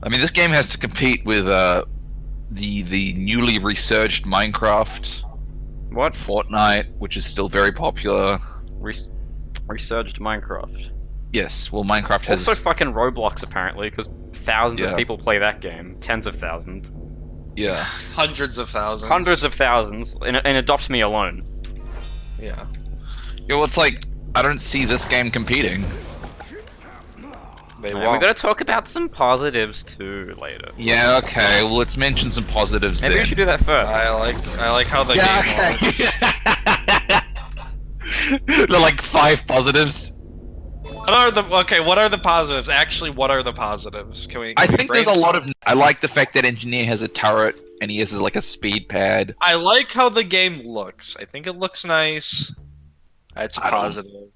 I mean, this game has to compete with the newly resurged Minecraft, What? Fortnite, which is still very popular. Resurged Minecraft. Yes, well, Minecraft has... Also fucking Roblox, apparently, because thousands of Yeah. people play that game. Tens of thousands. Yeah. Hundreds of thousands. Hundreds of thousands. In Adopt Me alone. Yeah. Yeah, well, it's like, I don't see this game competing. They And won't. we're gonna talk about some positives too later. Yeah, okay, well, let's mention some positives Maybe then. we should do that first. I like how the game works. They're like 5 positives. What are the positives? Actually, what are the positives? Can we? I can we think there's a lot of... brainstorm? I like the fact that Engineer has a turret, and he has like a speed pad. I like how the game looks. I think it looks nice. That's a I don't- positive.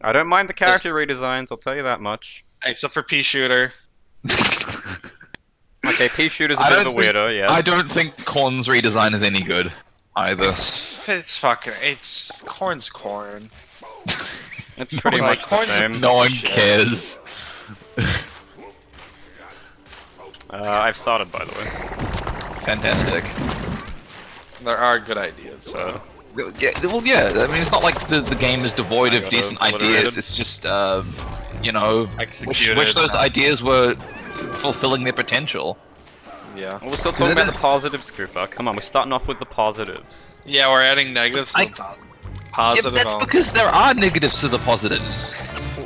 I don't mind the character redesigns, I'll tell you that much. Except for Pea Shooter. Okay, Pea Shooter's a I bit don't of a think- weirdo, yes. I don't think Korn's redesign is any good, either. It's corn's corn. It's pretty Like, much the Corn's a same. No one shit. cares. I've started, by the way. Fantastic. There are good ideas, so. Yeah, well, yeah. I mean, it's not like the game is devoid I of got decent obliterated. ideas. It's just, you know, Executed. wish those ideas were fulfilling their potential. Yeah. Well, we're still Is talking it about a- the positives, Koopa. Come on, we're starting off with the positives. Yeah, we're adding negatives to the positive. Yeah, that's because there are negatives to the positives.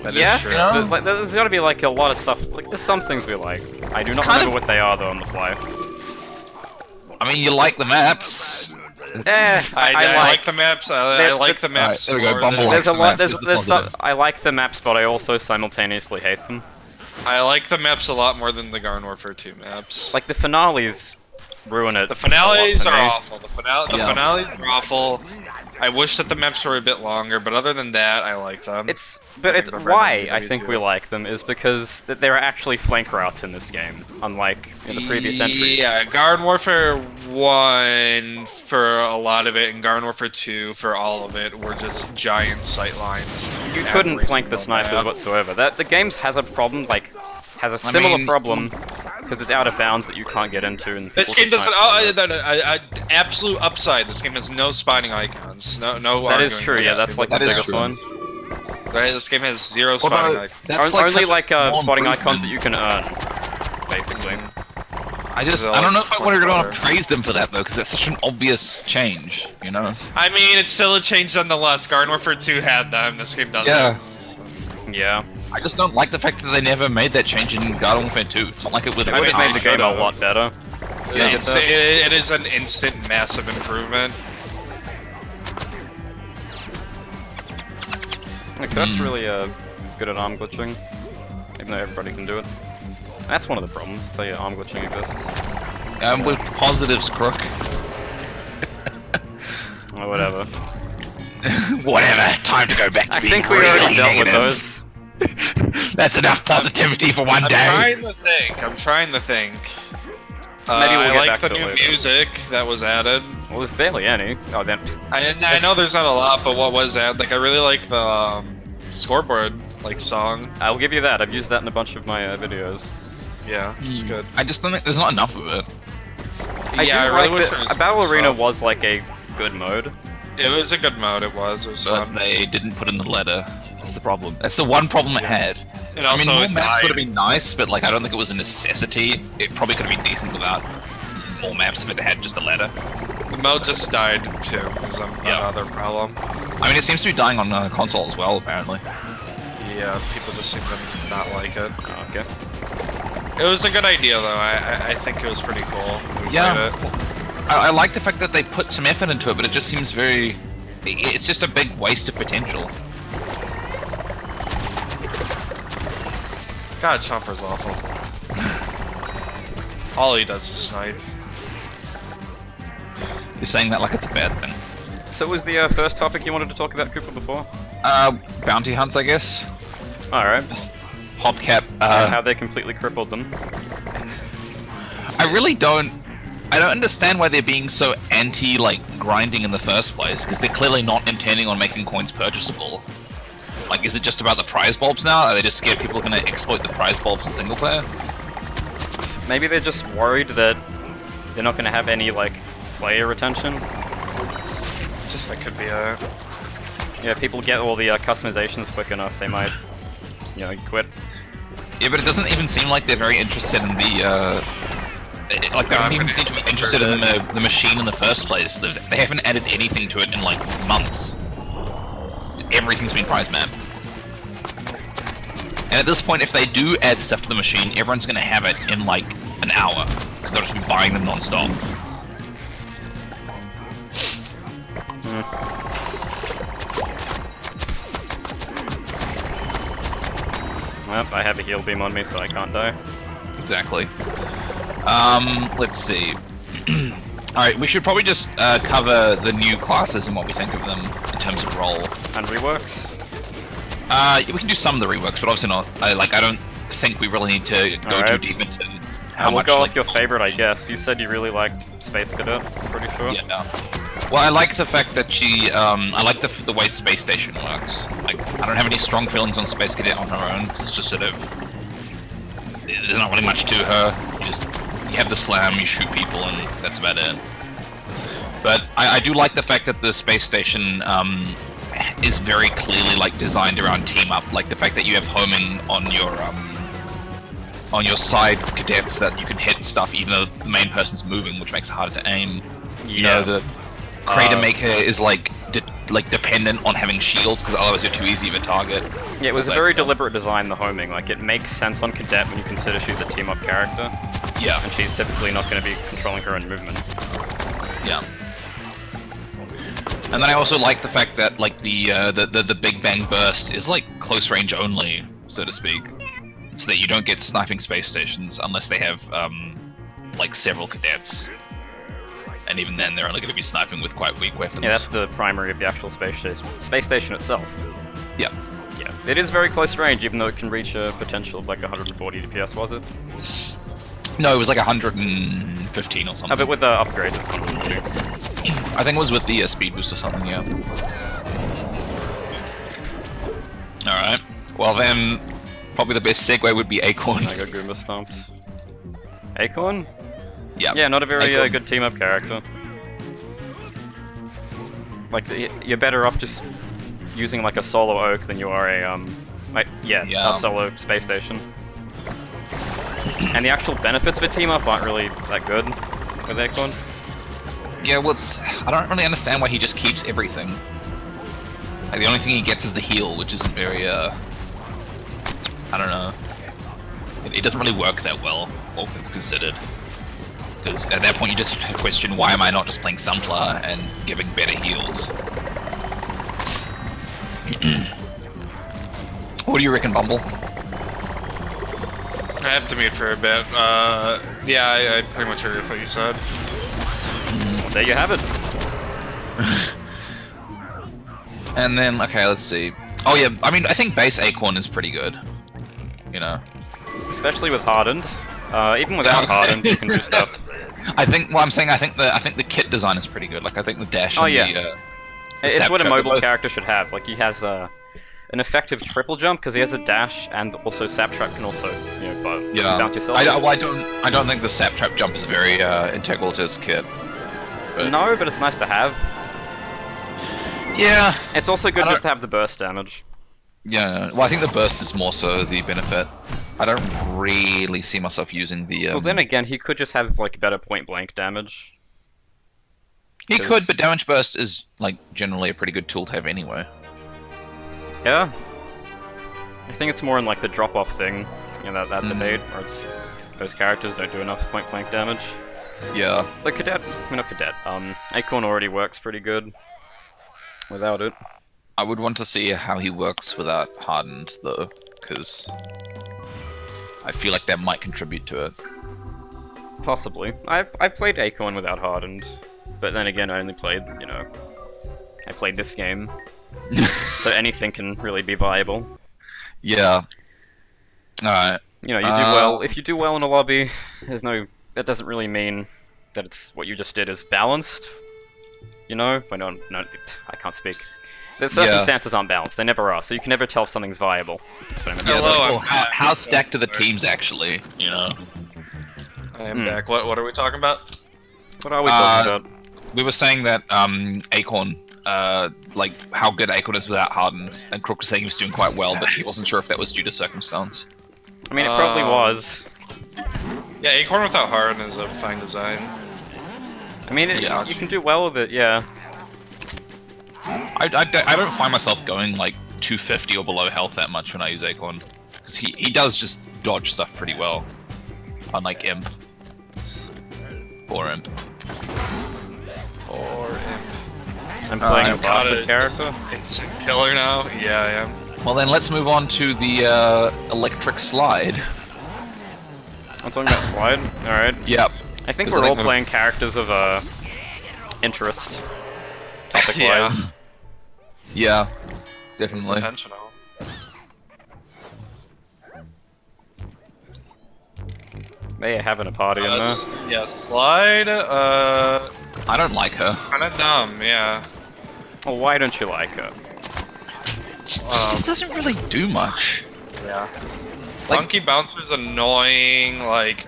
That is Yeah, true. there's gotta be like a lot of stuff. Like, there's some things we like. I do not kind remember of- what they are though on the fly. I mean, you like the maps. I like the maps. I like the maps. Alright, there we go, more Bumble than- likes There's a the lot. maps, There's, is the there's some, positive. I like the maps, but I also simultaneously hate them. I like the maps a lot more than the Garden Warfare 2 maps. Like the finales ruin it. The finales a lot are for me. awful. The Yeah. finales are awful. I wish that the maps were a bit longer, but other than that, I like them. But I it's think the why red ones are I think we easier. like them is because there are actually flank routes in this game, unlike in the previous entries. Yeah, Garden Warfare 1 for a lot of it, and Garden Warfare 2 for all of it were just giant sight lines. You Every couldn't flank the single snipers map. whatsoever. The game has a problem, like, has a similar problem because it's out of bounds that you can't get into. And This people game just doesn't. snipe from it. Absolute upside. This game has no spawning icons. No. That is arguing true. with Yeah, this that's game like the doesn't is biggest true. one. Right, this game has zero What spawning about- icons. that's like Only such a like small spotting icons improvement. that you can earn, basically. I don't know if I want to go on better. praise them for that though, because that's such an obvious change, you know? I mean, it's still a change nonetheless. Garden Warfare 2 had them. This game doesn't. Yeah. Yeah, I just don't like the fact that they never made that change in Garden Warfare 2. It's not like it would it have would have been made the game a should've. lot better. Yeah. It is an instant, massive improvement. Like, that's really good at arm glitching, even though everybody can do it. That's one of the problems. Tell you, arm glitching exists. with positives, Crook. Or whatever. Whatever, time to go back to I being think we really already dealt with negative. those. That's enough positivity for one I'm day. trying to think. Maybe we'll I get like back the to it new later. music that was added. Well, there's barely any. Oh, then. I know there's not a lot, but what was added? Like, I really like the scoreboard song. I'll give you that. I've used that in a bunch of my videos. Yeah, it's good. I just don't think there's not enough of it. Yeah, I really wish there was a battle more arena stuff. was like a good mode. It was a good mode. It was But fun. they didn't put in the letter. That's the problem. That's the one problem it had. And I also, mean, more it maps died. would have been nice, but like I don't think it was a necessity. It probably could have been decent without more maps if it had just a letter. The mode just died too. Is Yeah. another problem. I mean, it seems to be dying on console as well, apparently. Yeah, people just seem to not like it. Oh, okay. It was a good idea though. I think it was pretty cool. We Yeah. played it. I like the fact that they put some effort into it, but it just seems very... It's just a big waste of potential. God, Chomper's awful. All he does is snipe. You're saying that like it's a bad thing. So was the first topic you wanted to talk about, Koopa, before? Bounty hunts, I guess. Alright. Hopcap, How they completely crippled them. I really don't... I don't understand why they're being so anti, grinding in the first place, because they're clearly not intending on making coins purchasable. Is it just about the prize bulbs now? Are they just scared people are gonna exploit the prize bulbs in single player? Maybe they're just worried that they're not gonna have any, like, player retention. Just that could be a... Yeah, if people get all the customizations quick enough, they might, you know, quit. Yeah, but it doesn't even seem like they're very interested in the, like, they don't even seem to be interested in the machine in the first place. They haven't added anything to it in, like, months. Everything's been prize map. And at this point, if they do add stuff to the machine, everyone's gonna have it in, like, an hour. Because they'll just be buying them non-stop. Well, I have a heal beam on me, so I can't die. Exactly. Let's see. Alright, we should probably just cover the new classes and what we think of them in terms of role. And reworks? We can do some of the reworks, but obviously not. I don't think we really need to go too deep into how we'll much, go like, off your favorite, I guess. You said you really liked Space Cadet, I'm pretty sure. Yeah, no. Well, I like the fact that she, I like the way Space Station works. Like, I don't have any strong feelings on Space Cadet on her own, 'cause it's just sort of... There's not really much to her. You have the slam, you shoot people, and that's about it. But I do like the fact that the Space Station, is very clearly, like, designed around team up. Like, the fact that you have homing on your side cadets that you can hit stuff even though the main person's moving, which makes it harder to aim. You know, the Crater Maker is like dependent on having shields because otherwise you're too easy of a target. Yeah, it was a very deliberate design, the homing. Like, it makes sense on Cadet when you consider she's a team-up character. Yeah. And she's typically not going to be controlling her own movement. Yeah. And then I also like the fact that, like, the Big Bang Burst is, like, close range only, so to speak. So that you don't get sniping space stations unless they have, like, several cadets. And even then, they're only going to be sniping with quite weak weapons. Yeah, that's the primary of the actual space station itself. Yeah. Yeah, it is very close range, even though it can reach a potential of like 140 DPS, was it? No, it was like 115 or something. Oh, but with the upgrades, it's 140. I think it was with the speed boost or something, yeah. Alright. Well then, probably the best segue would be Acorn. I got Goomba stomped. Acorn? Yeah. Yeah, not a very good team-up character. Like, you're better off just using like a solo Oak than you are a, a solo space station. And the actual benefits of a team-up aren't really that good with Acorn. Yeah, well, I don't really understand why he just keeps everything. Like, the only thing he gets is the heal, which isn't very, I don't know. It doesn't really work that well, all things considered. Because at that point you just question, why am I not just playing Sumpler and giving better heals? What do you reckon, Bumble? I have to mute for a bit. Yeah, I pretty much agree with what you said. Well, there you have it. And then, okay, let's see. Oh yeah, I mean, I think base Acorn is pretty good. You know? Especially with Hardened. Even without Hardened, you can do stuff. I think the kit design is pretty good. Like, I think the dash and the it's what a mobile character should have. Like, he has an effective triple jump because he has a dash, and also Sap Trap can also, you know, bounce yourself. I don't think the Sap Trap jump is very integral to his kit. But... No, but it's nice to have. Yeah. It's also good just to have the burst damage. Yeah, well, I think the burst is more so the benefit. I don't really see myself using the... Well, then again, he could just have, like, better point-blank damage. He could, but damage burst is, like, generally a pretty good tool to have anyway. Yeah. I think it's more in, like, the drop-off thing, you know, that debate, where it's... those characters don't do enough point-blank damage. Yeah. But Cadet... I mean, not Cadet. Acorn already works pretty good without it. I would want to see how he works without Hardened, though, because I feel like that might contribute to it. Possibly. I've played Acorn without Hardened, but then again, I only played, you know, I played this game, so anything can really be viable. Yeah. Alright. You know, you do well. If you do well in a lobby, there's no... that doesn't really mean that it's what you just did is balanced. You know? But no, I can't speak. The circumstances aren't balanced. They never are. So you can never tell if something's viable. Hello. How stacked are the teams actually? You know. I am back. What are we talking about? What are we talking about? We were saying that Acorn, like how good Acorn is without Hardened, and Krook was saying he was doing quite well, but he wasn't sure if that was due to circumstance. I mean, it probably was. Yeah, Acorn without Harden is a fine design. I mean, you can do well with it, yeah. I don't find myself going like 250 or below health that much when I use Acorn, because he does just dodge stuff pretty well, unlike Imp. Or Imp. Or Imp. I'm playing a bastard character. Instant killer now? Yeah, I am. Well then, let's move on to the electric slide. I'm talking about slide? Alright. Yep. I think we're all playing characters of interest. Topic-wise. Yeah, definitely. It's intentional. May having a party in there. Yeah, slide, I don't like her. kinda dumb, yeah. Well, why don't you like her? She just doesn't really do much. Yeah. Like, Funky Bouncer's annoying, like,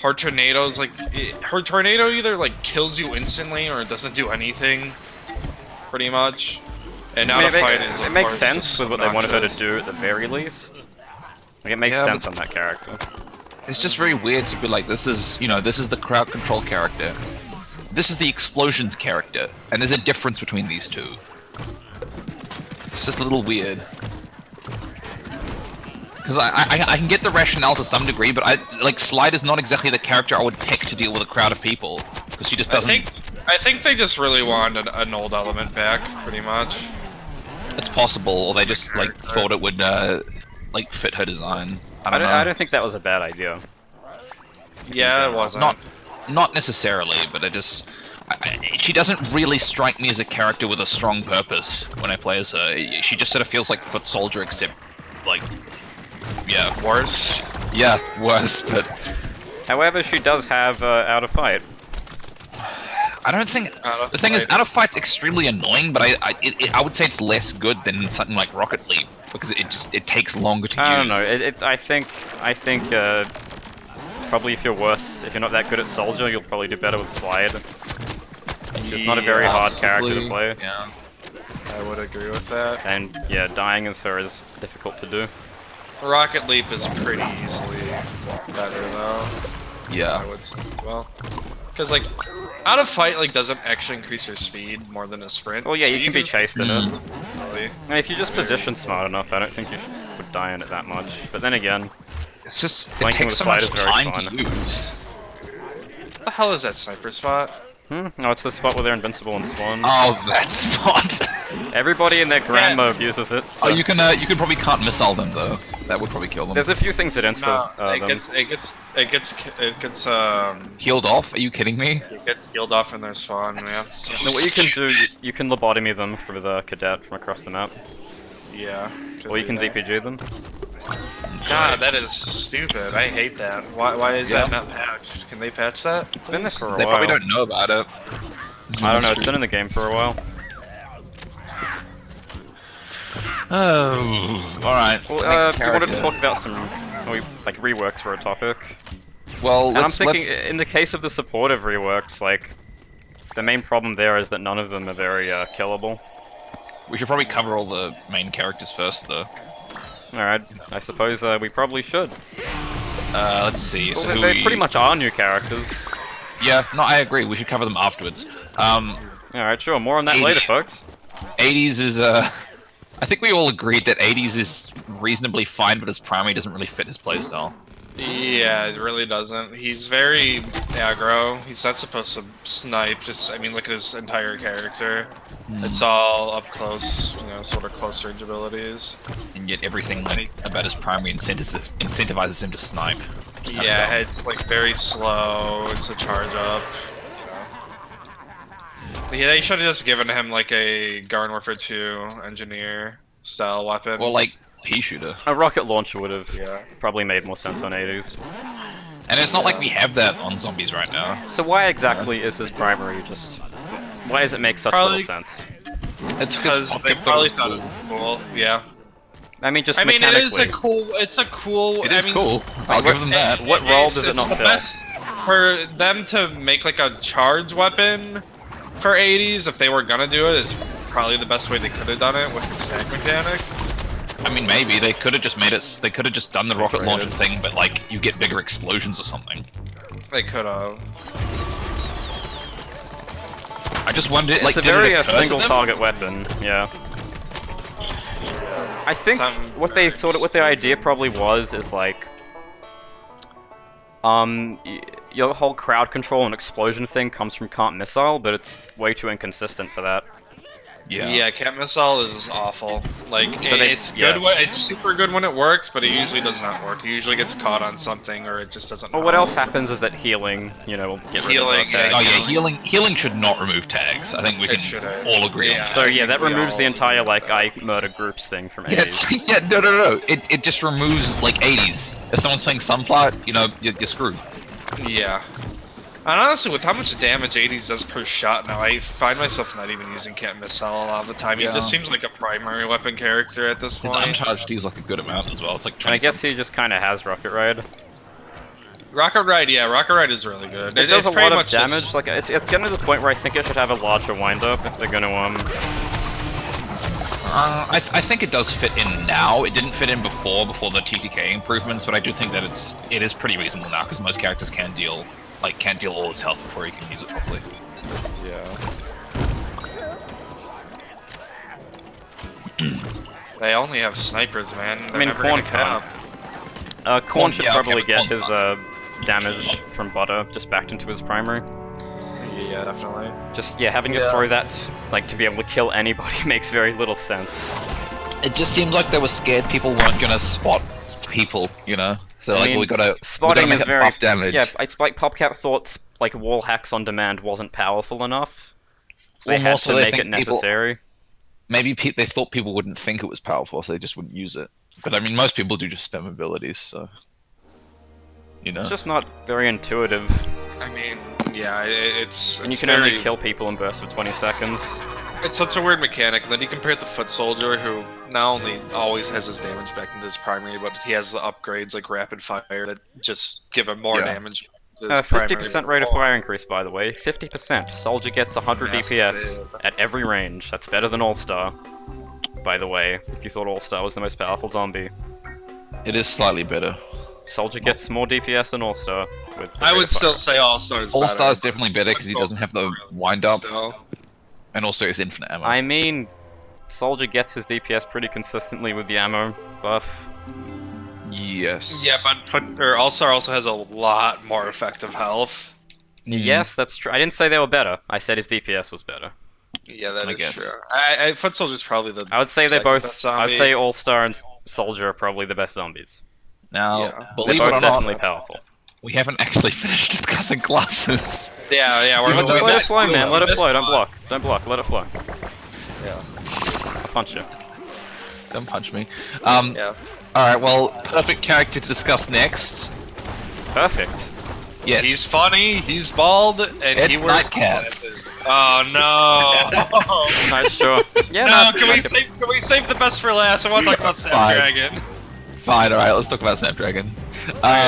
her tornadoes, like, her tornado either, like, kills you instantly or it doesn't do anything, pretty much. And now the fight is, it makes sense with what they wanted her to do at the very least. Like, it makes sense on that character. It's just very weird to be like, this is, you know, this is the crowd control character. This is the explosions character, and there's a difference between these two. It's just a little weird. Because I can get the rationale to some degree, but like Slide is not exactly the character I would pick to deal with a crowd of people, because she just doesn't. I think they just really wanted an old element back, pretty much. It's possible, or they just like thought it would like fit her design. I don't think that was a bad idea. Yeah, it wasn't. Not necessarily, but she doesn't really strike me as a character with a strong purpose when I play as her. She just sort of feels like Foot Soldier, except like, yeah, worse. Yeah, worse. But however, she does have out of fight. I don't think the thing is, out of fight's extremely annoying, but I would say it's less good than something like Rocket Leap because it takes longer to use. I don't know. I think probably if you're not that good at Soldier, you'll probably do better with Slide. It's just not a very hard character to play. Yeah, I would agree with that. And yeah, dying as her is difficult to do. Rocket Leap is pretty easily better though. Yeah, I would say as well. Because like, out of fight like doesn't actually increase your speed more than a sprint. Well, yeah, so you can be chased in it. Really. And if you just position smart enough, I don't think you would die in it that much. But then again, it's just it takes so much time to use. What the hell is that sniper spot? No, it's the spot where they're invincible and spawn. Oh, that spot! Everybody and their grandma abuses it. So. Oh, you can probably can't missile them though. That would probably kill them. There's a few things that insta. It gets healed off. Are you kidding me? It gets healed off in their spawn. Yeah. So no, what you can do, you can lobotomy them with a cadet from across the map. Yeah. Or you can ZPG them. God, that is stupid. I hate that. Why is that not patched? Can they patch that? It's been there for a while. They probably don't know about it. I don't know. It's been in the game for a while. Oh, all right. Well, we wanted to talk about some like reworks for a topic. Well, and I'm thinking, in the case of the supportive reworks, like the main problem there is that none of them are very killable. We should probably cover all the main characters first, though. Alright, I suppose we probably should. Let's see. Well, so they pretty much are new characters. Yeah, no, I agree. We should cover them afterwards. Alright, sure. More on that later, folks. 80s is, I think we all agreed that 80s is reasonably fine, but his primary doesn't really fit his playstyle. Yeah, it really doesn't. He's very aggro. He's not supposed to snipe. I mean, look at his entire character. It's all up close, you know, sort of close range abilities. And yet everything about his primary incentivizes him to snipe. Yeah, it's like very slow. It's a charge up. You know. Yeah, they should have just given him like a Garden Warfare 2 engineer style weapon. Well, like pea shooter. A rocket launcher would have probably made more sense on 80s. And it's not like we have that on Zombies right now. So why exactly is his primary just... Why does it make such little sense? It's because they probably thought it was cool. Yeah. I mean, just it is mechanically. It is cool. I'll give them that. What role does it not fill? for them to make like a charge weapon for 80s, if they were gonna do it, is probably the best way they could have done it with the snag mechanic. I mean, maybe they could have just made it. They could have just done the rocket launcher thing, but like you get bigger explosions or something. They could have. I just wondered. It's like, a very single target weapon. Yeah. I think what the idea probably was is like, your whole crowd control and explosion thing comes from Can't Missile, but it's way too inconsistent for that. Yeah, Can't Missile is awful. Like, So it's good. It's super good when it works, but it usually does not work. It usually gets caught on something, or it just doesn't. Well, what else happens is that healing, will get rid of the tags. Oh yeah, healing should not remove tags. I think we can all agree on that. So yeah, that removes the entire like I murder groups thing from 80s. No. It just removes like 80s. If someone's playing Sunflower, you're screwed. Yeah. And honestly, with how much damage 80s does per shot now, I find myself not even using Can't Missile a lot of the time. He just seems like a primary weapon character at this point. His uncharged deals like a good amount as well. It's like 20. And I guess he just kind of has Rocket Ride. Rocket Ride, yeah, Rocket Ride is really good. It does a lot of damage. Like it's getting to the point where I think it should have a larger wind-up if they're gonna I think it does fit in now. It didn't fit in before the TTK improvements, but I do think that it is pretty reasonable now because most characters can't deal all his health before he can use it properly. Yeah. They only have snipers, man. I mean, Corn can't. Corn should probably get his damage from butter just backed into his primary. Yeah, definitely. Just having to throw that like to be able to kill anybody makes very little sense. It just seems like they were scared people weren't gonna spot people, So I mean, we gotta spotting make is very buff damage. Yeah, it's like PopCap thought like wall hacks on demand wasn't powerful enough, so they had to make it necessary. Maybe they thought people wouldn't think it was powerful, so they just wouldn't use it. But I mean, most people do just spam abilities, so it's just not very intuitive. I mean, yeah, it's and you can only kill people in bursts of 20 seconds. It's such a weird mechanic. And then you compare it to Foot Soldier, who not only always has his damage back into his primary, but he has the upgrades like Rapid Fire that just give him more damage. 50% rate of fire increase, by the way. 50%. Soldier gets 100 DPS at every range. That's better than All-Star, by the way, if you thought All-Star was the most powerful zombie. It is slightly better. Soldier gets more DPS than All-Star. I would still say All-Star is better. All-Star is definitely better because he doesn't have the wind-up. And also it's infinite ammo. I mean, Soldier gets his DPS pretty consistently with the ammo buff. Yes. Yeah, but All-Star also has a lot more effective health. Yes, that's true. I didn't say they were better. I said his DPS was better. Yeah, that is true. Foot Soldier's probably the. I would say they're both. I would say All-Star and Soldier are probably the best zombies. Now, believe it or not, definitely powerful. We haven't actually finished discussing classes. Yeah, we're just let it flow, man. Let it flow. Don't block. Let it flow. Yeah. Punch you. Don't punch me. Yeah. Alright, well, perfect character to discuss next. Perfect. Yes. He's funny, he's bald, and he wears glasses. Oh no! Nice, sure. Yeah, no, can we save the best for last? I want to talk about Snapdragon. Fine, alright, let's talk about Snapdragon.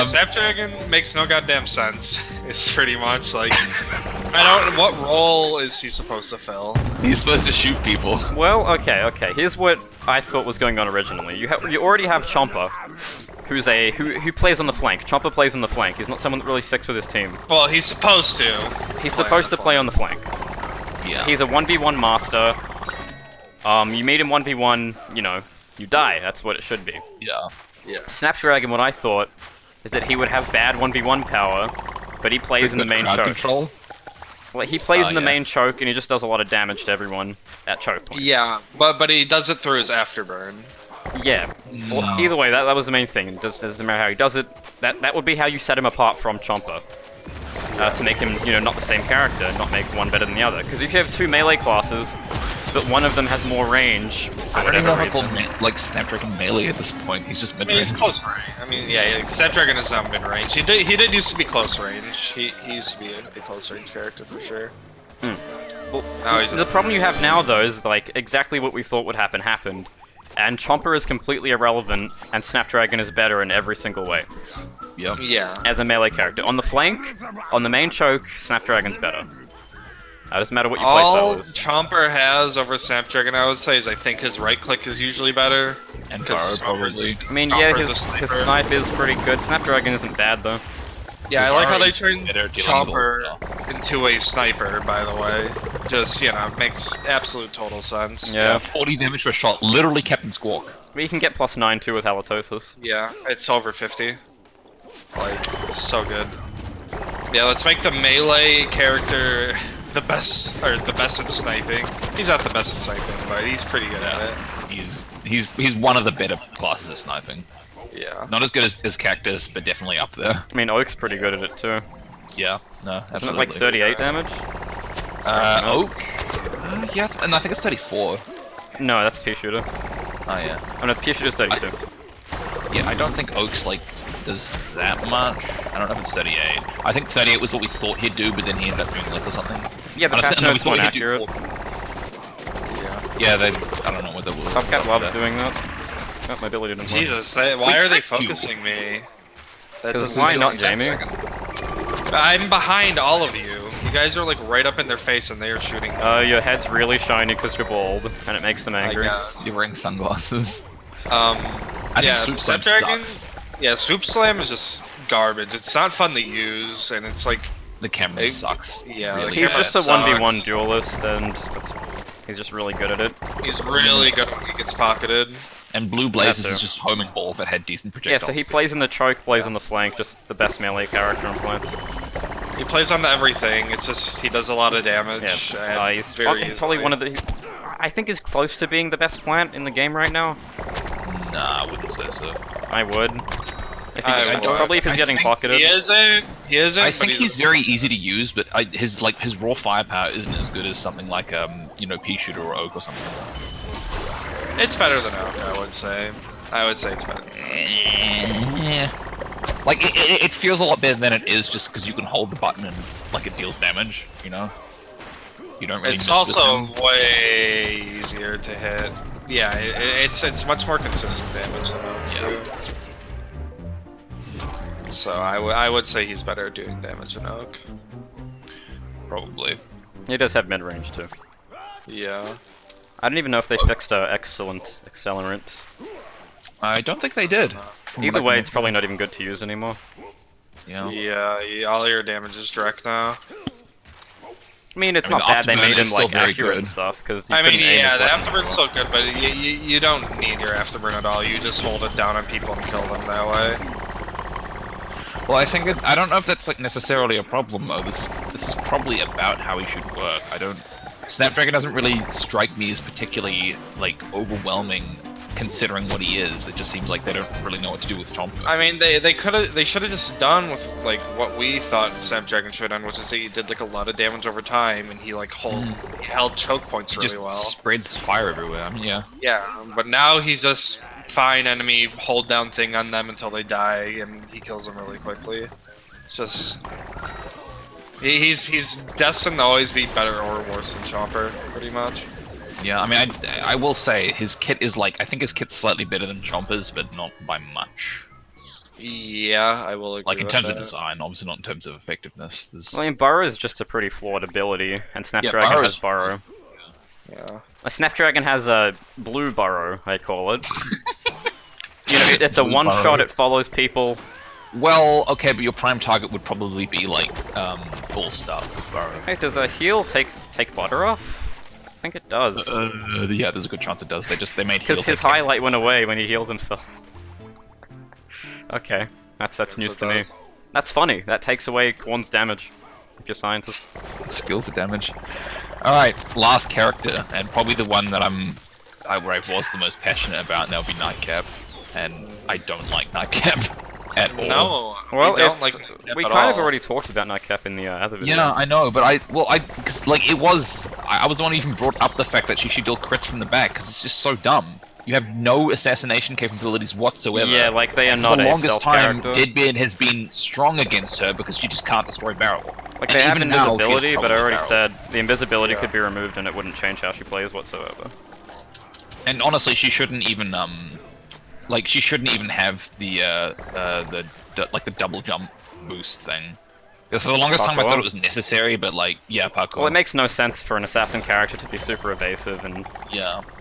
Snapdragon makes no goddamn sense. It's pretty much like, what role is he supposed to fill? He's supposed to shoot people. Well, okay. Here's what I thought was going on originally. You already have Chomper, who plays on the flank. Chomper plays on the flank. He's not someone that really sticks with his team. Well, he's supposed to. He's supposed to play on the flank. Yeah. He's a 1v1 master. You meet him 1v1, you die. That's what it should be. Yeah. Snapdragon, what I thought, is that he would have bad 1v1 power, but he plays in the main choke. Control? Well, he plays in the main choke, and he just does a lot of damage to everyone at choke points. Yeah, but he does it through his afterburn. Yeah. Well, either way, that was the main thing. It doesn't matter how he does it. That would be how you set him apart from Chomper. To make him, not the same character, not make one better than the other. Because if you have two melee classes, but one of them has more range, for whatever reason. Like Snapdragon melee at this point. He's just mid-range. He's close range. I mean, yeah, Snapdragon is not mid-range. He did used to be close range. He used to be a close range character for sure. Well, the problem you have now, though, is like exactly what we thought would happen happened. And Chomper is completely irrelevant, and Snapdragon is better in every single way. Yep. Yeah. As a melee character. On the flank, on the main choke, Snapdragon's better. It doesn't matter what your All playstyle is. Chomper has over Snapdragon, I would say, is I think his right click is usually better. And Burrow, probably. I mean, yeah, Chomper's his snipe is pretty good. Snapdragon isn't bad, though. Yeah, I like how they Burrow's turned better dealing Chomper with into a sniper, by the way. Just, you know, makes absolute total sense. Yeah. 40 damage per shot, literally Captain Squawk. But you can get +9 too with Halitosis. Yeah, it's over 50. Like, so good. Yeah, let's make the melee character the best at sniping. He's not the best at sniping, but he's pretty good at it. He's one of the better classes at sniping. Yeah. Not as good as Cactus, but definitely up there. I mean, Oak's pretty good at it too. Yeah, no, Isn't absolutely. it like 38 damage? Oak? Yeah, and I think it's 34. No, that's Pea Shooter. Oh yeah. Oh no, Pea Shooter's 32. Yeah, I don't think Oak's like does that much. I don't know if it's 38. I think 38 was what we thought he'd do, but then he ended up doing less or something. Yeah, the And I patch think- no, we note's thought more he'd do accurate. Yeah. Yeah, I don't know what they were. Top Cat loves doing that. Oh, my ability didn't work. Jesus, why are they tricked you. focusing me? That Because doesn't why make not, sense. Jamie? I'm behind all of you. You guys are like right up in their face and they are shooting me. Your head's really shiny because you're bald, and it makes them I angry. guess. You're wearing sunglasses. I think Swoop Slam sucks. Yeah, Swoop Slam is just garbage. It's not fun to use, and it's like, The camera sucks. yeah, Really the He's camera just a sucks. 1v1 duelist, and he's just really good at it. He's really good when he gets pocketed. And Blue Blazes That's is just homing ball that had decent Yeah, projectiles. so he plays in the choke, plays on the flank, just the best melee character on plants. He plays on everything. It's just he does a lot of damage. Yeah, and he's very probably easily. one of the... I think he's close to being the best plant in the game right now. Nah, I wouldn't say so. I would. If he, I don't- probably if he's I getting think pocketed. He isn't. I but think he's very easy to use, but his raw firepower isn't as good as something like Pea Shooter or Oak or something. It's better than Oak, I would say. I would say it's better. Yeah. Like it feels a lot better than it is just because you can hold the button and like it deals damage. You know. You don't really. It's mess with also him. way easier to hit. Yeah, it's much more consistent damage than Oak too. So I would say he's better at doing damage than Oak. Probably. He does have mid-range too. Yeah. I don't even know if they fixed excellent accelerant. I don't think they did. from Either what I way, can it's probably not even good to use anymore. Yeah. Yeah, all your damage is direct now. I mean, it's I mean, not bad they Afterburn made is him still like very accurate good. and stuff because I mean, yeah, the afterburn's still good, but you don't need your afterburn at all. You just hold it down on people and kill them that way. Well, I think I don't know if that's like necessarily a problem though. This is probably about how he should work. Snapdragon doesn't really strike me as particularly like overwhelming, considering what he is. It just seems like they don't really know what to do with Chomper. I mean, they should have just done with like what we thought Snapdragon should have done, which is he did like a lot of damage over time, and he like he held choke points He really just well. spreads fire everywhere. I mean, yeah. Yeah, but now he's just fine enemy hold down thing on them until they die, and he kills them really quickly. It's just he's destined to always be better or worse than Chomper, pretty much. Yeah, I mean, I will say his kit is like I think his kit's slightly better than Chomper's, but not by much. Yeah, I will agree. Like in with terms that. of design, obviously not in terms of effectiveness. I mean, Burrow is just a pretty flawed ability, and Snapdragon Burrow has is- Burrow. Yeah. A Snapdragon has a blue Burrow, I call it. You know, it's a Blue one-shot, Burrow. it follows people. Well, okay, but your prime target would probably be like full stuff. Burrow. Hey, does a heal take butter off? I think it does. Yeah, there's a good chance it does. They made heal Because his take- highlight went away when he healed himself. Okay, that's news it to me. does. That's funny. That takes away Korn's damage. If you're scientist. skills the damage. All right, last character, and probably the one that where I was the most passionate about, and that would be Nightcap. And I don't like Nightcap at all. No, Well, we don't it's, like we at kind of all. already talked about Nightcap in the other video. Yeah, I know, but because like I was the one who even brought up the fact that she should deal crits from the back, because it's just so dumb. You have no assassination capabilities whatsoever. Yeah, like they are And not for the a longest stealth time, character. Deadbeard has been strong against her because she just can't destroy barrel. Like they have even now, invisibility, she's but I already probably said the invisibility Yeah. could be removed and it wouldn't change how she plays whatsoever. And honestly, she shouldn't even like she shouldn't even have the like the double jump boost thing. Because for the longest time I thought it was necessary, but like yeah, parkour. Well, it makes no sense for an assassin character to be super evasive and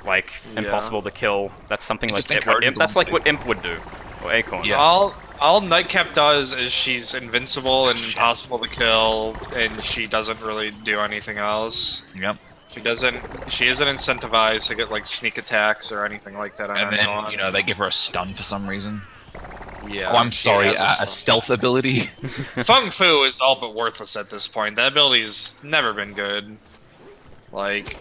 like impossible to kill. That's something like that's like what Imp would do, or Acorn. Yeah. All Nightcap does is she's invincible and impossible to kill, and she doesn't really do anything else. Yep. She isn't incentivized to get like sneak attacks or anything like that. And then you know they give her a stun for some reason. Yeah. Oh, I'm sorry, a stealth ability. Feng Fu is all but worthless at this point. That ability's never been good. Like.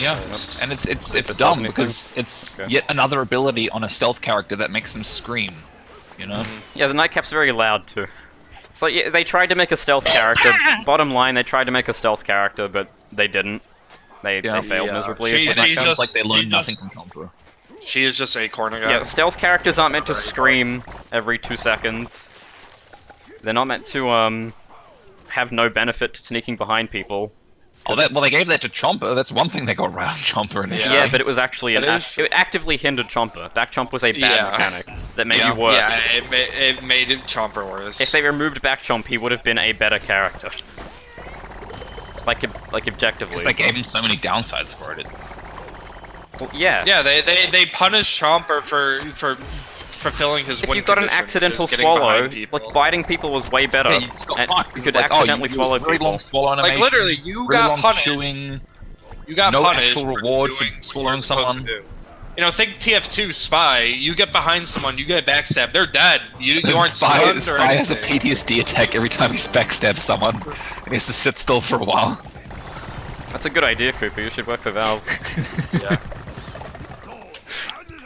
Yeah, and it's dumb because it's yet another ability on a stealth character that makes them scream. You know. Yeah, the Nightcap's very loud too. So yeah, they tried to make a stealth character. Bottom line, they tried to make a stealth character, but they didn't. They failed miserably. Sounds like they learned nothing from Chomper. She is just Acorn again. Yeah, stealth characters aren't meant to scream every 2 seconds. They're not meant to have no benefit to sneaking behind people. Oh, well, they gave that to Chomper. That's one thing they got around Chomper initially. Yeah, but it was actually it actively hindered Chomper. Back Chomp was a bad mechanic that made you worse. Yeah, it made Chomper worse. If they removed Back Chomp, he would have been a better character. Like objectively. They gave him so many downsides for it. Well, yeah. Yeah, they punished Chomper for fulfilling his win. If you got an accidental swallow, like biting people was way better. Yeah, you could accidentally swallow people. Like literally, you got punished. Chewing, you got no punished. actual reward for swallowing someone. You know, think TF2 Spy. You get behind someone, you get backstabbed. They're dead. You aren't stunned or anything. Spy has a PTSD attack every time he backstabs someone, and he has to sit still for a while. That's a good idea, Koopa. You should work for Valve. Yeah.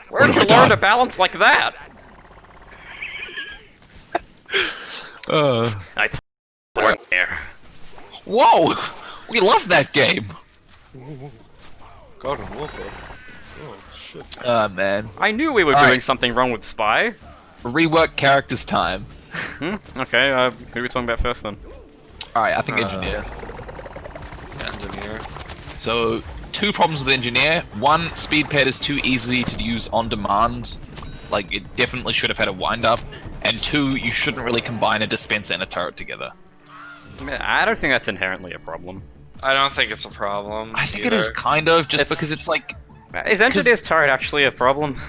Where'd you learn to balance like that? I work there. Whoa! We love that game! God, I'm awful. Oh, shit. Oh, man. I knew we were doing something wrong with Spy. Rework characters time. Okay, who are we talking about first then? Alright, I think Engineer. Engineer. So, 2 problems with Engineer. 1, speed pad is too easy to use on demand. Like, it definitely should have had a wind-up. And 2, you shouldn't really combine a dispenser and a turret together. I don't think that's inherently a problem. I don't think it's a problem. I think it is kind of, just because it's like... Is Engineer's turret actually a problem?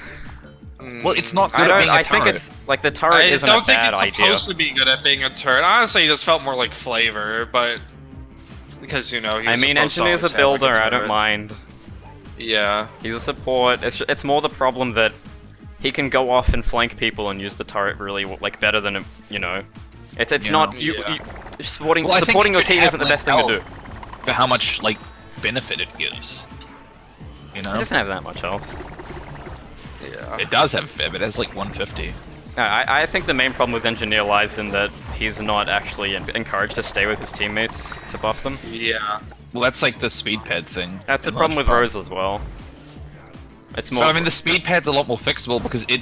Well, it's not good at being a turret. I think it's, like, the turret isn't a bad idea. I don't think it's supposed to be good at being a turret. Honestly, it just felt more like flavor, but... Because, you know, I mean, Engineer's a builder, I don't mind. Yeah. He's a support. It's more the problem that he can go off and flank people and use the turret really, like, better than, you know... It's not... supporting your team isn't the best thing to do. For how much, like, benefit it gives. You know? It doesn't have that much health. Yeah. It does have a fair bit, it has like 150. I think the main problem with Engineer lies in that he's not actually encouraged to stay with his teammates to buff them. Yeah. Well, that's like the speed pad thing. That's the problem with Rose as well. It's more. So, I mean, the speed pad's a lot more fixable because it,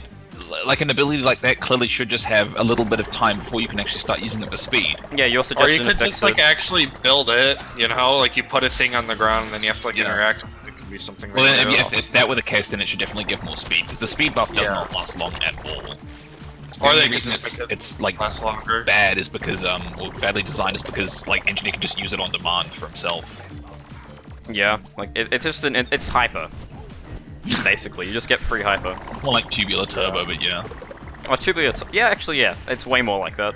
like an ability like that, clearly should just have a little bit of time before you can actually start using it for speed. Yeah, your suggestion. Or you could just like actually build it. You know, like you put a thing on the ground and then you have to like interact. It could be something. Well, then, if that were the case, then it should definitely give more speed because the speed buff does not last long at all. Or they could just make it's like last longer. Bad is because or badly designed is because like Engineer can just use it on demand for himself. Yeah, like it's just it's hyper. Basically, you just get free hyper. It's more like tubular turbo, but yeah. Oh, tubular. Yeah, actually, yeah, it's way more like that.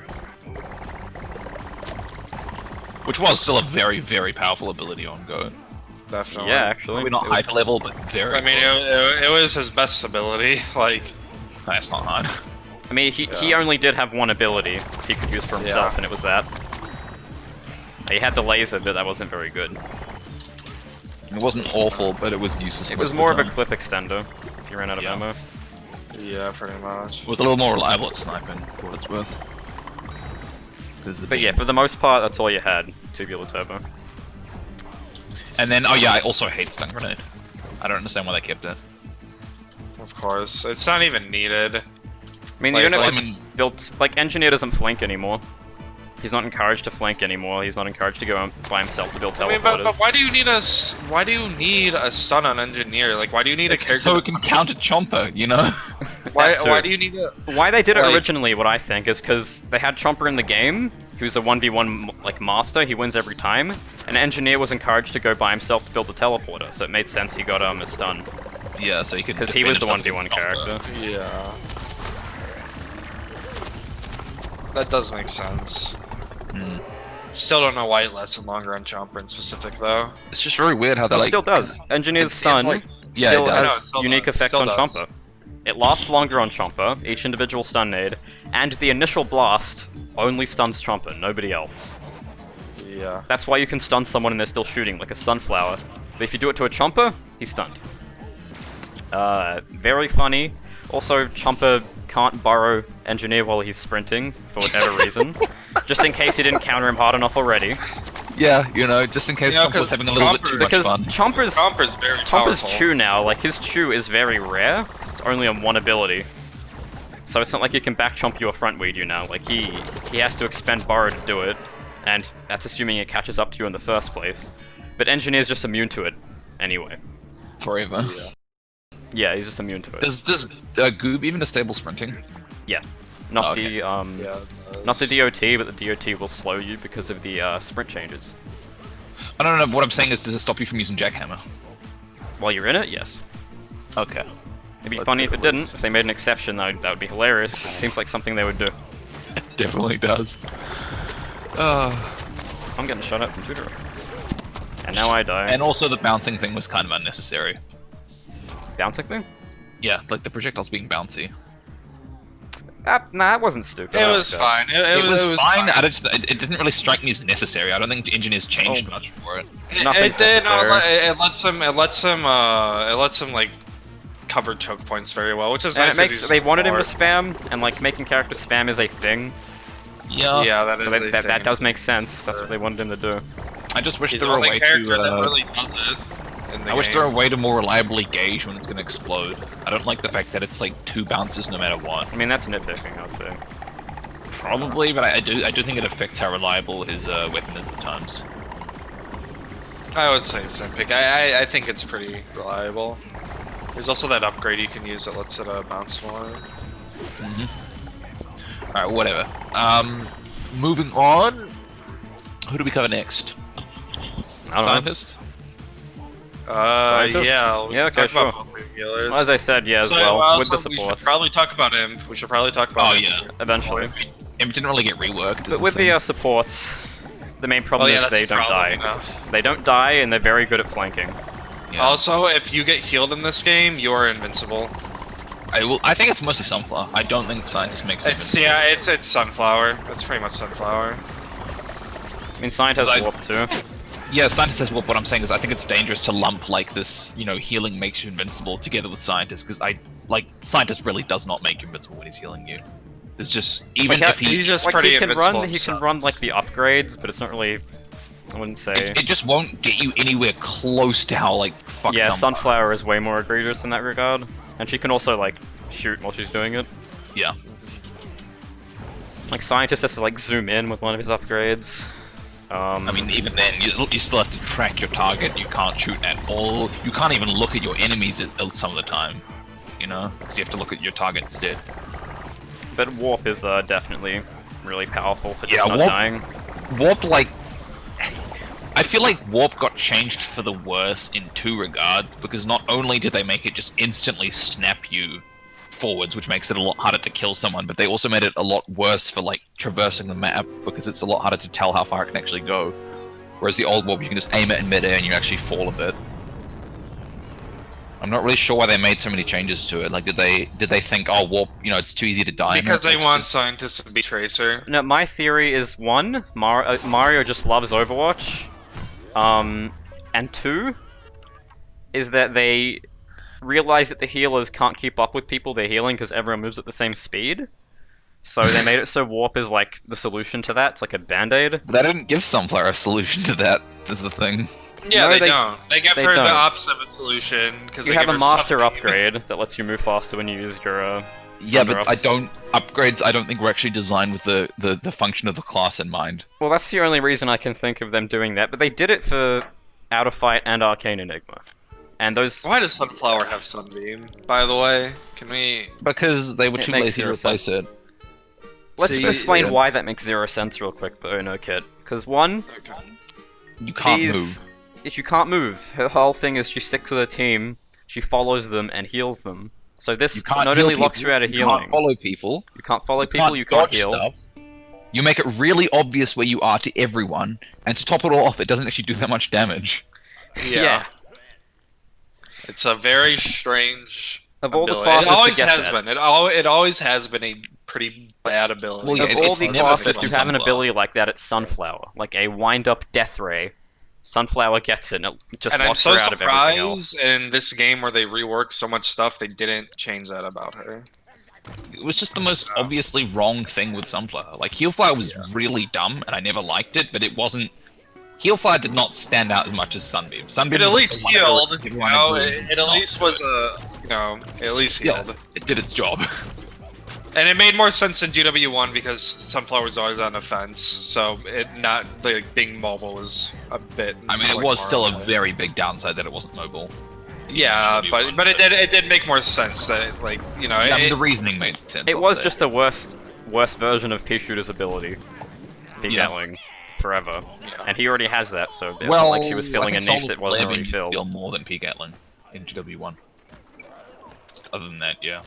Which was still a very, very powerful ability on Go. Definitely. Yeah, actually. Probably not hyper level, but very. I mean, it was his best ability. Like, that's not hard. I mean, he only did have one ability he could use for himself, and it was that. He had the laser, but that wasn't very good. It wasn't awful, but it was useless. It was more of a clip extender, if you ran out of ammo. Yeah, pretty much. It was a little more reliable at sniping, for what it's worth. But yeah, for the most part, that's all you had, tubular turbo. And then, oh yeah, I also hate stun grenade. I don't understand why they kept it. Of course, it's not even needed. I mean, the unit built, like, Engineer doesn't flank anymore. He's not encouraged to flank anymore. He's not encouraged to go by himself to build teleporters. I mean, but why do you need a stun on engineer? Like, why do you need a character so it can counter Chomper? You know? why do you need a? Why they did it originally, what I think, is because they had Chomper in the game, who's a 1v1 like master. He wins every time. And engineer was encouraged to go by himself to build the teleporter, so it made sense he got a stun. Yeah, so he could. Because he was the 1v1 character. Yeah. That does make sense. Still don't know why it lasts longer on Chomper in specific, though. It's just very weird how that It still does. Engineer's stun still has unique effects on Chomper. It lasts longer on Chomper, each individual stun nade, and the initial blast only stuns Chomper, nobody else. Yeah. That's why you can stun someone and they're still shooting, like a Sunflower. But if you do it to a Chomper, he's stunned. Very funny. Also, Chomper can't burrow Engineer while he's sprinting, for whatever reason. Just in case he didn't counter him hard enough already. Yeah, you know, just in case Chomper was having a little bit too much fun. Because Chomper's very powerful. Chomper's chew now, like his chew is very rare. It's only on one ability. So it's not like you can back chomp you or front weed you now. Like he has to expend burrow to do it. And that's assuming it catches up to you in the first place. But Engineer's just immune to it anyway. Forever. Yeah. Yeah, he's just immune to it. Does Goob even disable sprinting? Yeah. Not okay. not the DOT, but the DOT will slow you because of the sprint changes. I don't know, what I'm saying is, does it stop you from using Jackhammer? While you're in it, yes. Okay. It'd be funny if it didn't. If they made an exception, that would be hilarious. It seems like something they would do. It definitely does. I'm getting shot at from Tutor. And now I die. And also the bouncing thing was kind of unnecessary. Bouncing thing? Yeah, like the projectiles being bouncy. Nah, it wasn't stupid. It was fine. It was fine. It didn't really strike me as necessary. I don't think engineers changed much for it. Nothing's It did. necessary. It lets him like cover choke points very well, which is And nice. they wanted him to spam, and like making characters spam is a thing. Yeah. Yeah, that is So a thing. that does make sense. That's what they wanted him to do. I just wish He's there the were a only way character that to. really does it. In the I wish game. there were a way to more reliably gauge when it's going to explode. I don't like the fact that it's like 2 bounces no matter what. I mean, that's nitpicking, I would say. Probably, but I do think it affects how reliable his weapon is at times. I would say it's nitpick. I think it's pretty reliable. There's also that upgrade you can use that lets it bounce more. Alright, whatever. Moving on. Who do we cover next? I don't know. Scientist? Scientist? Yeah. Yeah, okay, talk about sure. both the healers. As I said, yeah, as So, well, with the we should support. probably talk about him. We should probably talk about him. yeah. Eventually. It didn't really get reworked. But with the supports, the main problem is they don't die. Enough. They don't die, and they're very good at flanking. Yeah. Also, if you get healed in this game, you are invincible. I think it's mostly Sunflower. I don't think Scientist makes it. It's Sunflower. It's pretty much Sunflower. I mean, Scientist has warp too. Yeah, Scientist has warp. What I'm saying is I think it's dangerous to lump like this, you know, healing makes you invincible together with Scientist, because Scientist really does not make you invincible when he's healing you. It's just, even Like, if he's just like, pretty he can invincible run, he can run like the upgrades, but it's not really. I wouldn't say. It just won't get you anywhere close to how, like, fuck Yeah, Sunflower. Sunflower is way more egregious in that regard, and she can also like shoot while she's doing it. Yeah. Like Scientist has to like zoom in with one of his upgrades. I mean, even then, you still have to track your target. You can't shoot at all. You can't even look at your enemies some of the time. You know, because you have to look at your target instead. But warp is definitely really powerful for just not warp, dying. Warp, like, I feel like warp got changed for the worse in 2 regards, because not only did they make it just instantly snap you forwards, which makes it a lot harder to kill someone, but they also made it a lot worse for like traversing the map, because it's a lot harder to tell how far it can actually go. Whereas the old warp, you can just aim it in midair and you actually fall a bit. I'm not really sure why they made so many changes to it. Like, did they think, oh, warp, you know, it's too easy to die? Because they want Scientists to be Tracer. No, my theory is 1, Mario just loves Overwatch, and 2 is that they realize that the healers can't keep up with people they're healing because everyone moves at the same speed. So they made it so warp is like the solution to that. It's like a band-aid. They didn't give Sunflower a solution to that, is the thing. Yeah, No, they don't. They give they her don't. the opposite of a solution because You have a master upgrade that lets you move faster when you use your Yeah, but upgrades I don't think were actually designed with the function of the class in mind. Well, that's the only reason I can think of them doing that, but they did it for Out of Fight and Arcane Enigma. And those... Why does Sunflower have Sunbeam, by the way? Can we... Because they were too lazy to replace it. Let's just explain why that makes 0 sense real quick, though, no kid. Because one... You can't move. You can't move. Her whole thing is she sticks with her team, she follows them, and heals them. So this not only locks you out of healing. You can't follow people. You can't follow people, you can't heal. Stuff. You make it really obvious where you are to everyone, and to top it all off, it doesn't actually do that much damage. Yeah. It's a very strange of all ability. The classes it always to get has that. been. It always has been a pretty bad ability. Well, of all the classes to have an ability like that, it's Sunflower. Like a wind-up Death Ray. Sunflower gets it, and it just locks her out of everything else. In this game where they reworked so much stuff, they didn't change that about her. It was just the most obviously wrong thing with Sunflower. Like, Healfire was really dumb, and I never liked it, but it wasn't... Healfire did not stand out as much as Sunbeam. Sunbeam it at least healed, it at least was a... it at least healed. Yeah, it did its job. And it made more sense in GW1 because Sunflower was always on offense, so it not like being mobile was a bit. I mean, it was still a very big downside that it wasn't mobile. Yeah, but it did make more sense that I mean, the reasoning made sense. It was just a worse version of Pea Shooter's ability, Gatling, forever, and he already has that, so it's not like she was filling a niche that wasn't already filled. Feel more than P Gatling in GW1. Other than that, yeah.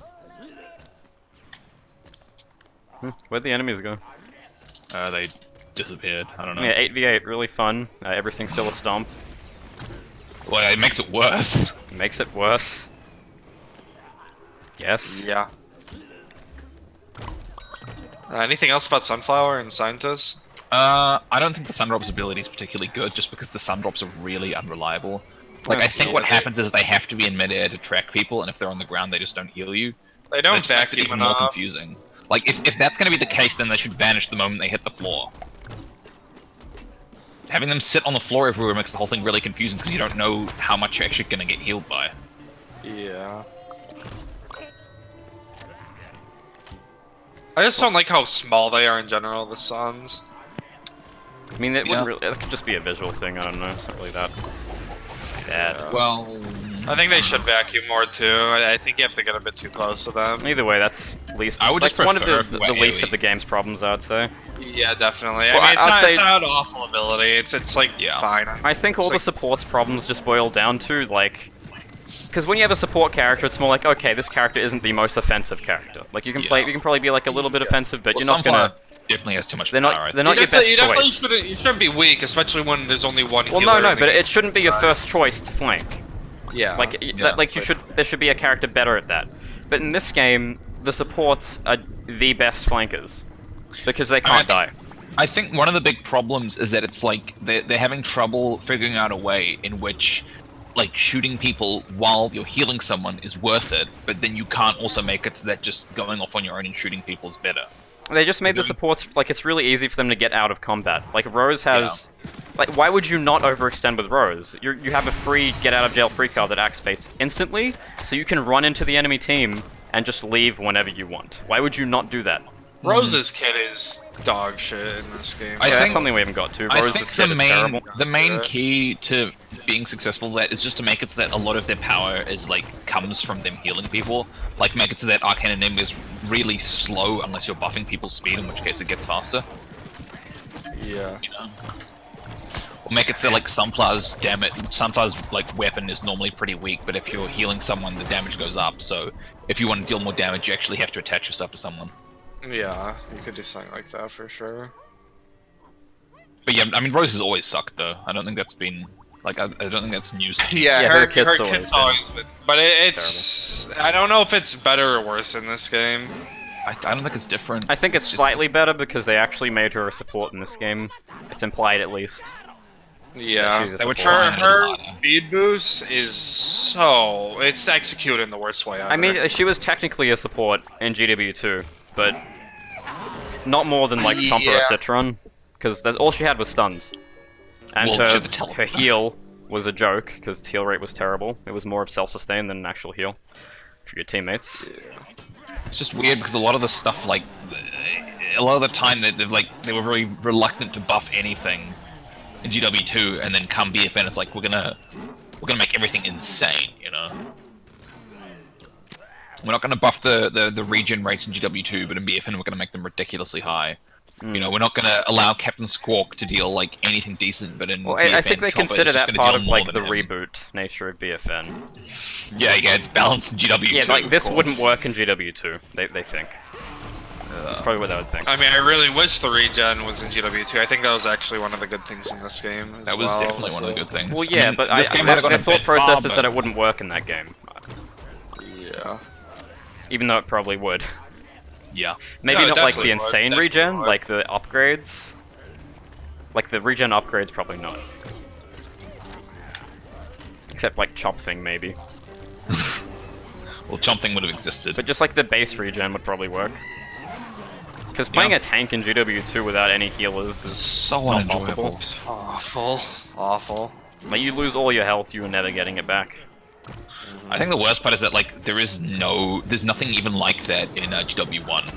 Where'd the enemies go? They disappeared. I don't know. Yeah, 8v8, really fun. Everything's still a stomp. Well, it makes it worse. It makes it worse. Yes. Yeah. Anything else about Sunflower and Scientist? I don't think the Sundrop's ability is particularly good, just because the Sundrops are really unreliable. Like, I think what happens is they have to be in midair to track people, and if they're on the ground, they just don't heal you. They don't vacuum even more confusing. Like, if that's going to be the case, then they should vanish the moment they hit the floor. Having them sit on the floor everywhere makes the whole thing really confusing, because you don't know how much you're actually going to get healed by. Yeah. I just don't like how small they are in general, the suns. I mean, it wouldn't really... It could just be a visual thing, I don't know, it's not really that bad. Yeah. Well... I think they should vacuum more too. I think you have to get a bit too close to them. Either way, that's least. I would just one of prefer the least of the game's problems, I'd say. Yeah, definitely. Well, I mean, it's not an awful ability. It's like fine. I think all the support's problems just boil down to like, because when you have a support character, it's more like, okay, this character isn't the most offensive character. Like you can probably be like a little bit offensive, but you're not gonna. Definitely has too much power. They're not your best choice. You shouldn't be weak, especially when there's only one healer. Well, no, but it shouldn't be your first choice to flank. Yeah. There should be a character better at that. But in this game, the supports are the best flankers because they can't die. I think one of the big problems is that it's like they're having trouble figuring out a way in which like shooting people while you're healing someone is worth it, but then you can't also make it so that just going off on your own and shooting people is better. They just made the supports, like, it's really easy for them to get out of combat. Like, Rose has... Like, why would you not overextend with Rose? You have a free get-out-of-jail-free card that activates instantly, so you can run into the enemy team and just leave whenever you want. Why would you not do that? Rose's kit is dog shit in this game. I think that's something we haven't got to. Rose's kit is terrible. The main key to being successful at is just to make it so that a lot of their power is like comes from them healing people. Like make it so that Arcane Enigma is really slow unless you're buffing people's speed, in which case it gets faster. Yeah. You know. Or make it so like Sunflower's like weapon is normally pretty weak, but if you're healing someone, the damage goes up. So if you want to deal more damage, you actually have to attach yourself to someone. Yeah, you could do something like that for sure. But yeah, I mean, Rose has always sucked though. I don't think that's been like I don't think that's news. Yeah, her kit's always been. But it's terrible. I don't know if it's better or worse in this game. I don't think it's different. I think it's slightly better because they actually made her a support in this game. It's implied at least. Yeah, her speed boost is it's executed in the worst way ever. I mean, she was technically a support in GW2, but not more than like Tompa or Citron, because all she had was stuns, and her heal was a joke because heal rate was terrible. It was more of self-sustain than an actual heal for your teammates. Yeah. It's just weird because a lot of the stuff, like, a lot of the time they were very reluctant to buff anything in GW2, and then come BFN, it's like we're gonna make everything insane, you know. We're not gonna buff the regen rates in GW2, but in BFN we're gonna make them ridiculously high. You know, we're not gonna allow Captain Squawk to deal like anything decent, but in BFN, I think they consider that part of like the him. Reboot nature of BFN. Yeah, it's balanced in GW2. Yeah, like this wouldn't work in GW2. They think. That's probably what they would think. I mean, I really wish the regen was in GW2. I think that was actually one of the good things in this game. That was definitely one of the good things. Well, yeah, but their thought process is that it wouldn't work in that game. Yeah. Even though it probably would. Yeah. Maybe No, not like the definitely insane would, regen, would. like the upgrades. Like the regen upgrades, probably not. Except like Chop Thing, maybe. Well, Chomp Thing would have existed. But just like the base regen would probably work. Because playing a tank in GW2 without any healers is so not unenjoyable. possible. Awful. Like you lose all your health, you're never getting it back. I think the worst part is that like there's nothing even like that in GW1.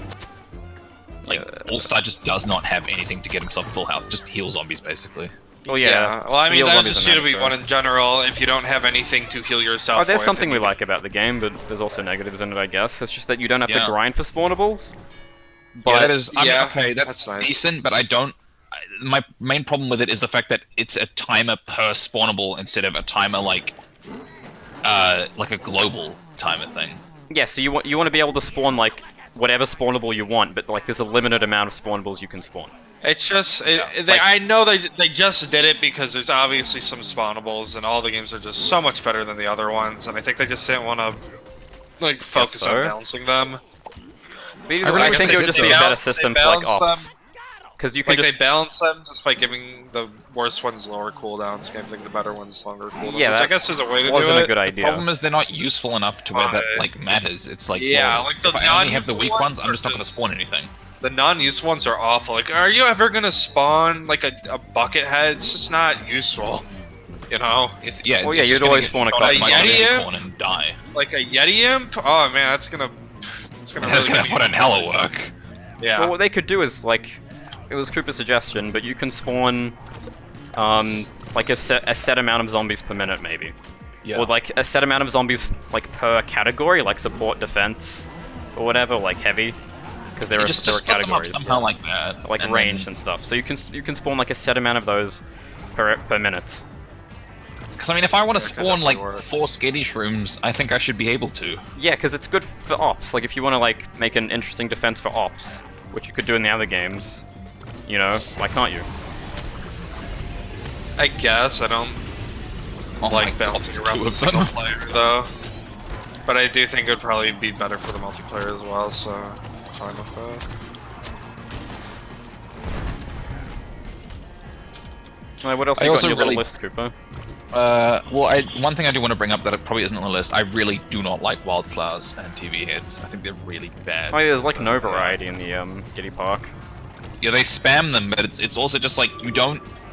Like All-Star just does not have anything to get himself full health, just heal zombies basically. Well, yeah. Well, I mean, heal that's zombies just are GW1 nice, in general. If you don't have anything to heal yourself, oh, there's for, something we like about the game, but there's also negatives in it, I guess. It's just that you don't have to Yeah. grind for spawnables. But Yeah, that is. I mean, yeah, okay, that's nice. decent, but I don't. My main problem with it is the fact that it's a timer per spawnable instead of a timer like a global timer thing. yeah, so you want to be able to spawn like whatever spawnable you want, but like there's a limited amount of spawnables you can spawn. It's just, I know they just did it because there's obviously some spawnables, and all the games are just so much better than the other ones, and I think they just didn't want to like focus on balancing them. I really think it would just be a better system for like ops. Because you can Like just... they balance them just by giving the worst ones lower cooldowns, giving the better ones longer cooldowns. Yeah, which I that guess is a way to do wasn't it. a good idea. The problem is they're not useful enough to where that like matters. It's like, Yeah, well, like the if I only have the non-useful weak ones, I'm ones just not are going to just- spawn anything. The non-useful ones are awful. Like, are you ever gonna spawn like a bucket head? It's just not useful. You know? It's, yeah, Well, yeah, it's you'd just gonna always get spawn a shot couple. by A the Yeti unicorn and die. Like a Yeti imp? Oh man, that's gonna That's really gonna be- put in hella work. Yeah. Well, what they could do is, like, it was Koopa's suggestion, but you can spawn, like a set amount of zombies per minute, maybe. Yeah. Or, like, a set amount of zombies, like, per category, like support, defense, or whatever, like heavy. Because there are just there are split them up categories. somehow like that. Like and range then- and stuff. So you can spawn, like, a set amount of those per minute. Because I mean, if I want to Yeah, spawn like definitely work. 4 skitty shrooms, I think I should be able to. Yeah, because it's good for ops. Like, if you want to, like, make an interesting defense for ops, which you could do in the other games, you know, why can't you? I guess I don't Oh my like God, bouncing two around of with single them. player though. But I do think it would probably be better for the multiplayer as well, so I'm fine with that. What else I you got also on your little really- list, Koopa? Well, one thing I do want to bring up that it probably isn't on the list. I really do not like wildflowers and TV heads. I think they're really bad. Oh, yeah, there's like no variety in the Giddy Park. Yeah, they spam them, but it's also just like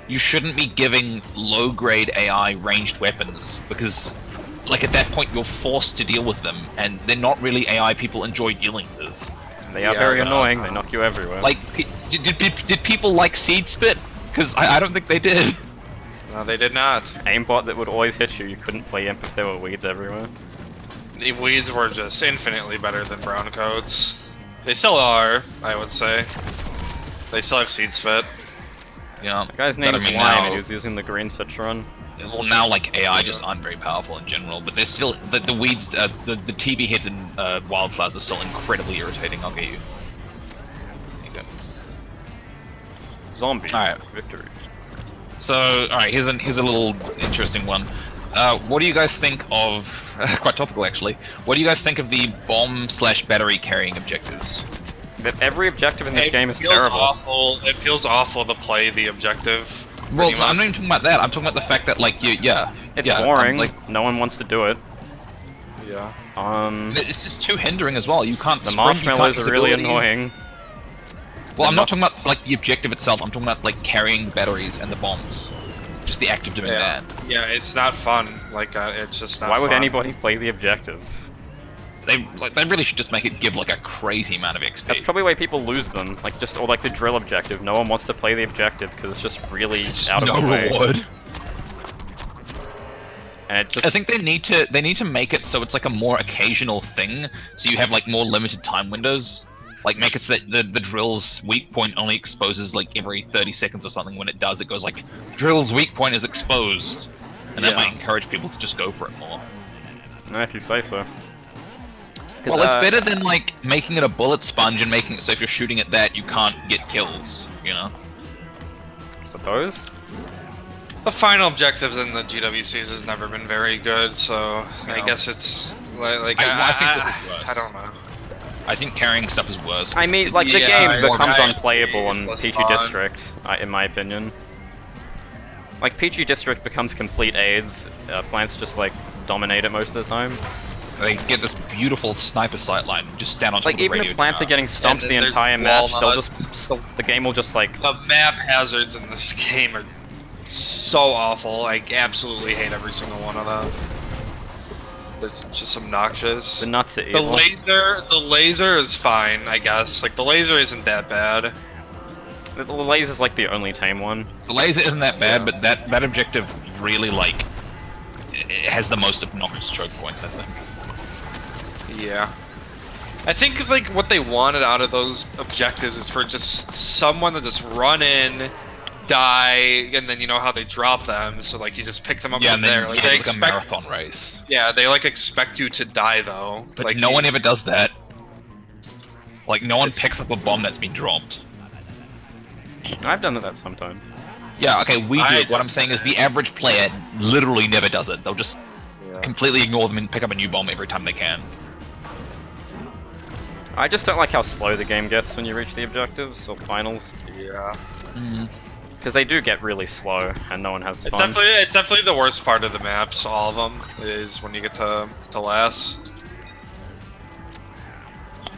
you shouldn't be giving low-grade AI ranged weapons because, like at that point, you're forced to deal with them, and they're not really AI people enjoy dealing with. They are Yeah, very no. annoying. They knock you everywhere. Like, did people like Seed Spit? Because I don't think they did. No, they did not. aimbot that would always hit you. You couldn't play imp if there were weeds everywhere. The weeds were just infinitely better than brown coats. They still are, I would say. They still have seed spit. Yeah. The guy's but name I is mean, Lime, now- and he was using the green citron. Well, now like AI just aren't very powerful in general, but they're still the weeds, the TV heads and wildflowers are still incredibly irritating. I'll get you. Okay. Zombie. Alright. Victory. So, all right, here's a little interesting one. What do you guys think of? Quite topical, actually. What do you guys think of the bomb/battery carrying objectives? That every objective in this game is feels terrible. awful. It feels awful to play the objective. Well, pretty much. I'm not even talking about that. I'm talking about the fact that, like, It's yeah, boring. like, No one wants to do it. Yeah. it's just too hindering as well. You can't. The sprint, you can't marshmallows are use really abilities. annoying. Well, I'm not talking about like the objective itself. I'm talking about like carrying the batteries and the bombs. Just the act of doing Yeah. that. Yeah, it's not fun. Like, it's just not Why would fun. anybody play the objective? They really should just make it give like a crazy amount of XP. That's probably why people lose them, like just or like the drill objective. No one wants to play the objective because it's just really out of the way. Reward. And it just... I think they need to make it so it's like a more occasional thing, so you have like more limited time windows. Like make it so that the drill's weak point only exposes like every 30 seconds or something. When it does, it goes like, drill's weak point is exposed. And that might encourage people to just go for it more. No, if you say so. Well, it's better than like making it a bullet sponge and making it so if you're shooting at that, you can't get kills, you know? I suppose. The final objectives in the GWCs has never been very good, so I guess it's like I think this is worse. I don't know. I think carrying stuff is worse. I mean, like the game becomes more unplayable in less Peachy fun. District, in my opinion. Like Peachy District becomes complete AIDS. Plants just like dominate it most of the time. They get this beautiful sniper sight line, just stand on top of the radio. Even if plants are getting stomped the entire match, the game will just like... The map hazards in this game are so awful. I absolutely hate every single one of them. It's just obnoxious. The nuts are evil. The laser is fine, I guess. Like, the laser isn't that bad. The laser's like the only tame one. The laser isn't that bad, but that objective really, like, it has the most obnoxious choke points, I think. Yeah. I think, like, what they wanted out of those objectives is for just someone to just run in, die, and then you know how they drop them, so, like, you just pick them up from there. Like, they expect... a marathon race. Yeah, they, like, expect you to die, though. But like, no one ever does that. Like, no one picks up a bomb that's been dropped. I've done that sometimes. Yeah, okay, we do it. What I'm saying is the average player literally never does it. They'll just completely ignore them and pick up a new bomb every time they can. I just don't like how slow the game gets when you reach the objectives or finals. Yeah. Because they do get really slow and no one has It's fun. definitely the worst part of the maps, all of them, is when you get to last.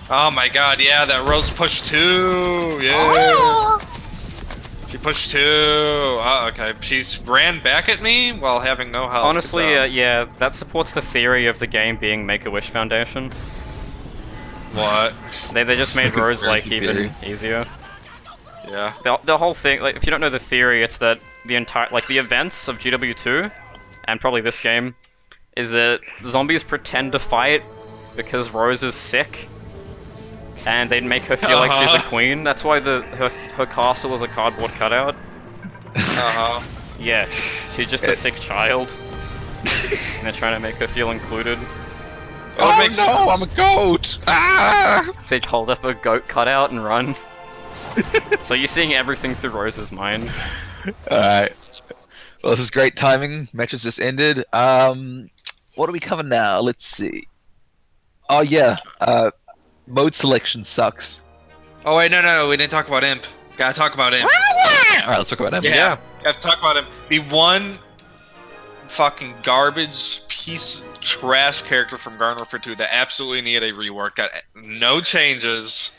Oh my god, yeah, that Rose pushed 2! Yeah! She pushed 2! Oh, okay. She's ran back at me while having no health. Honestly, yeah, that supports the theory of the game being Make-A-Wish Foundation. What? They just made Rose, like, even easier. Yeah. The whole thing, like, if you don't know the theory, it's that the entire, like, the events of GW2, and probably this game, is that zombies pretend to fight because Rose is sick, and they'd make her feel like she's a queen. That's why her castle is a cardboard cutout. Yeah, she's just a sick child. And they're trying to make her feel included. Oh no, I'm a goat! Ah! They hold up a goat cutout and run. So you're seeing everything through Rose's mind. Alright. Well, this is great timing. Match has just ended. What do we cover now? Let's see. Oh yeah, mode selection sucks. Oh wait, no, we didn't talk about Imp. Gotta talk about Imp. Alright, let's talk about Imp. Yeah, have to talk about Imp. The one fucking garbage piece of trash character from Garden Warfare 2 that absolutely needed a rework. Got no changes.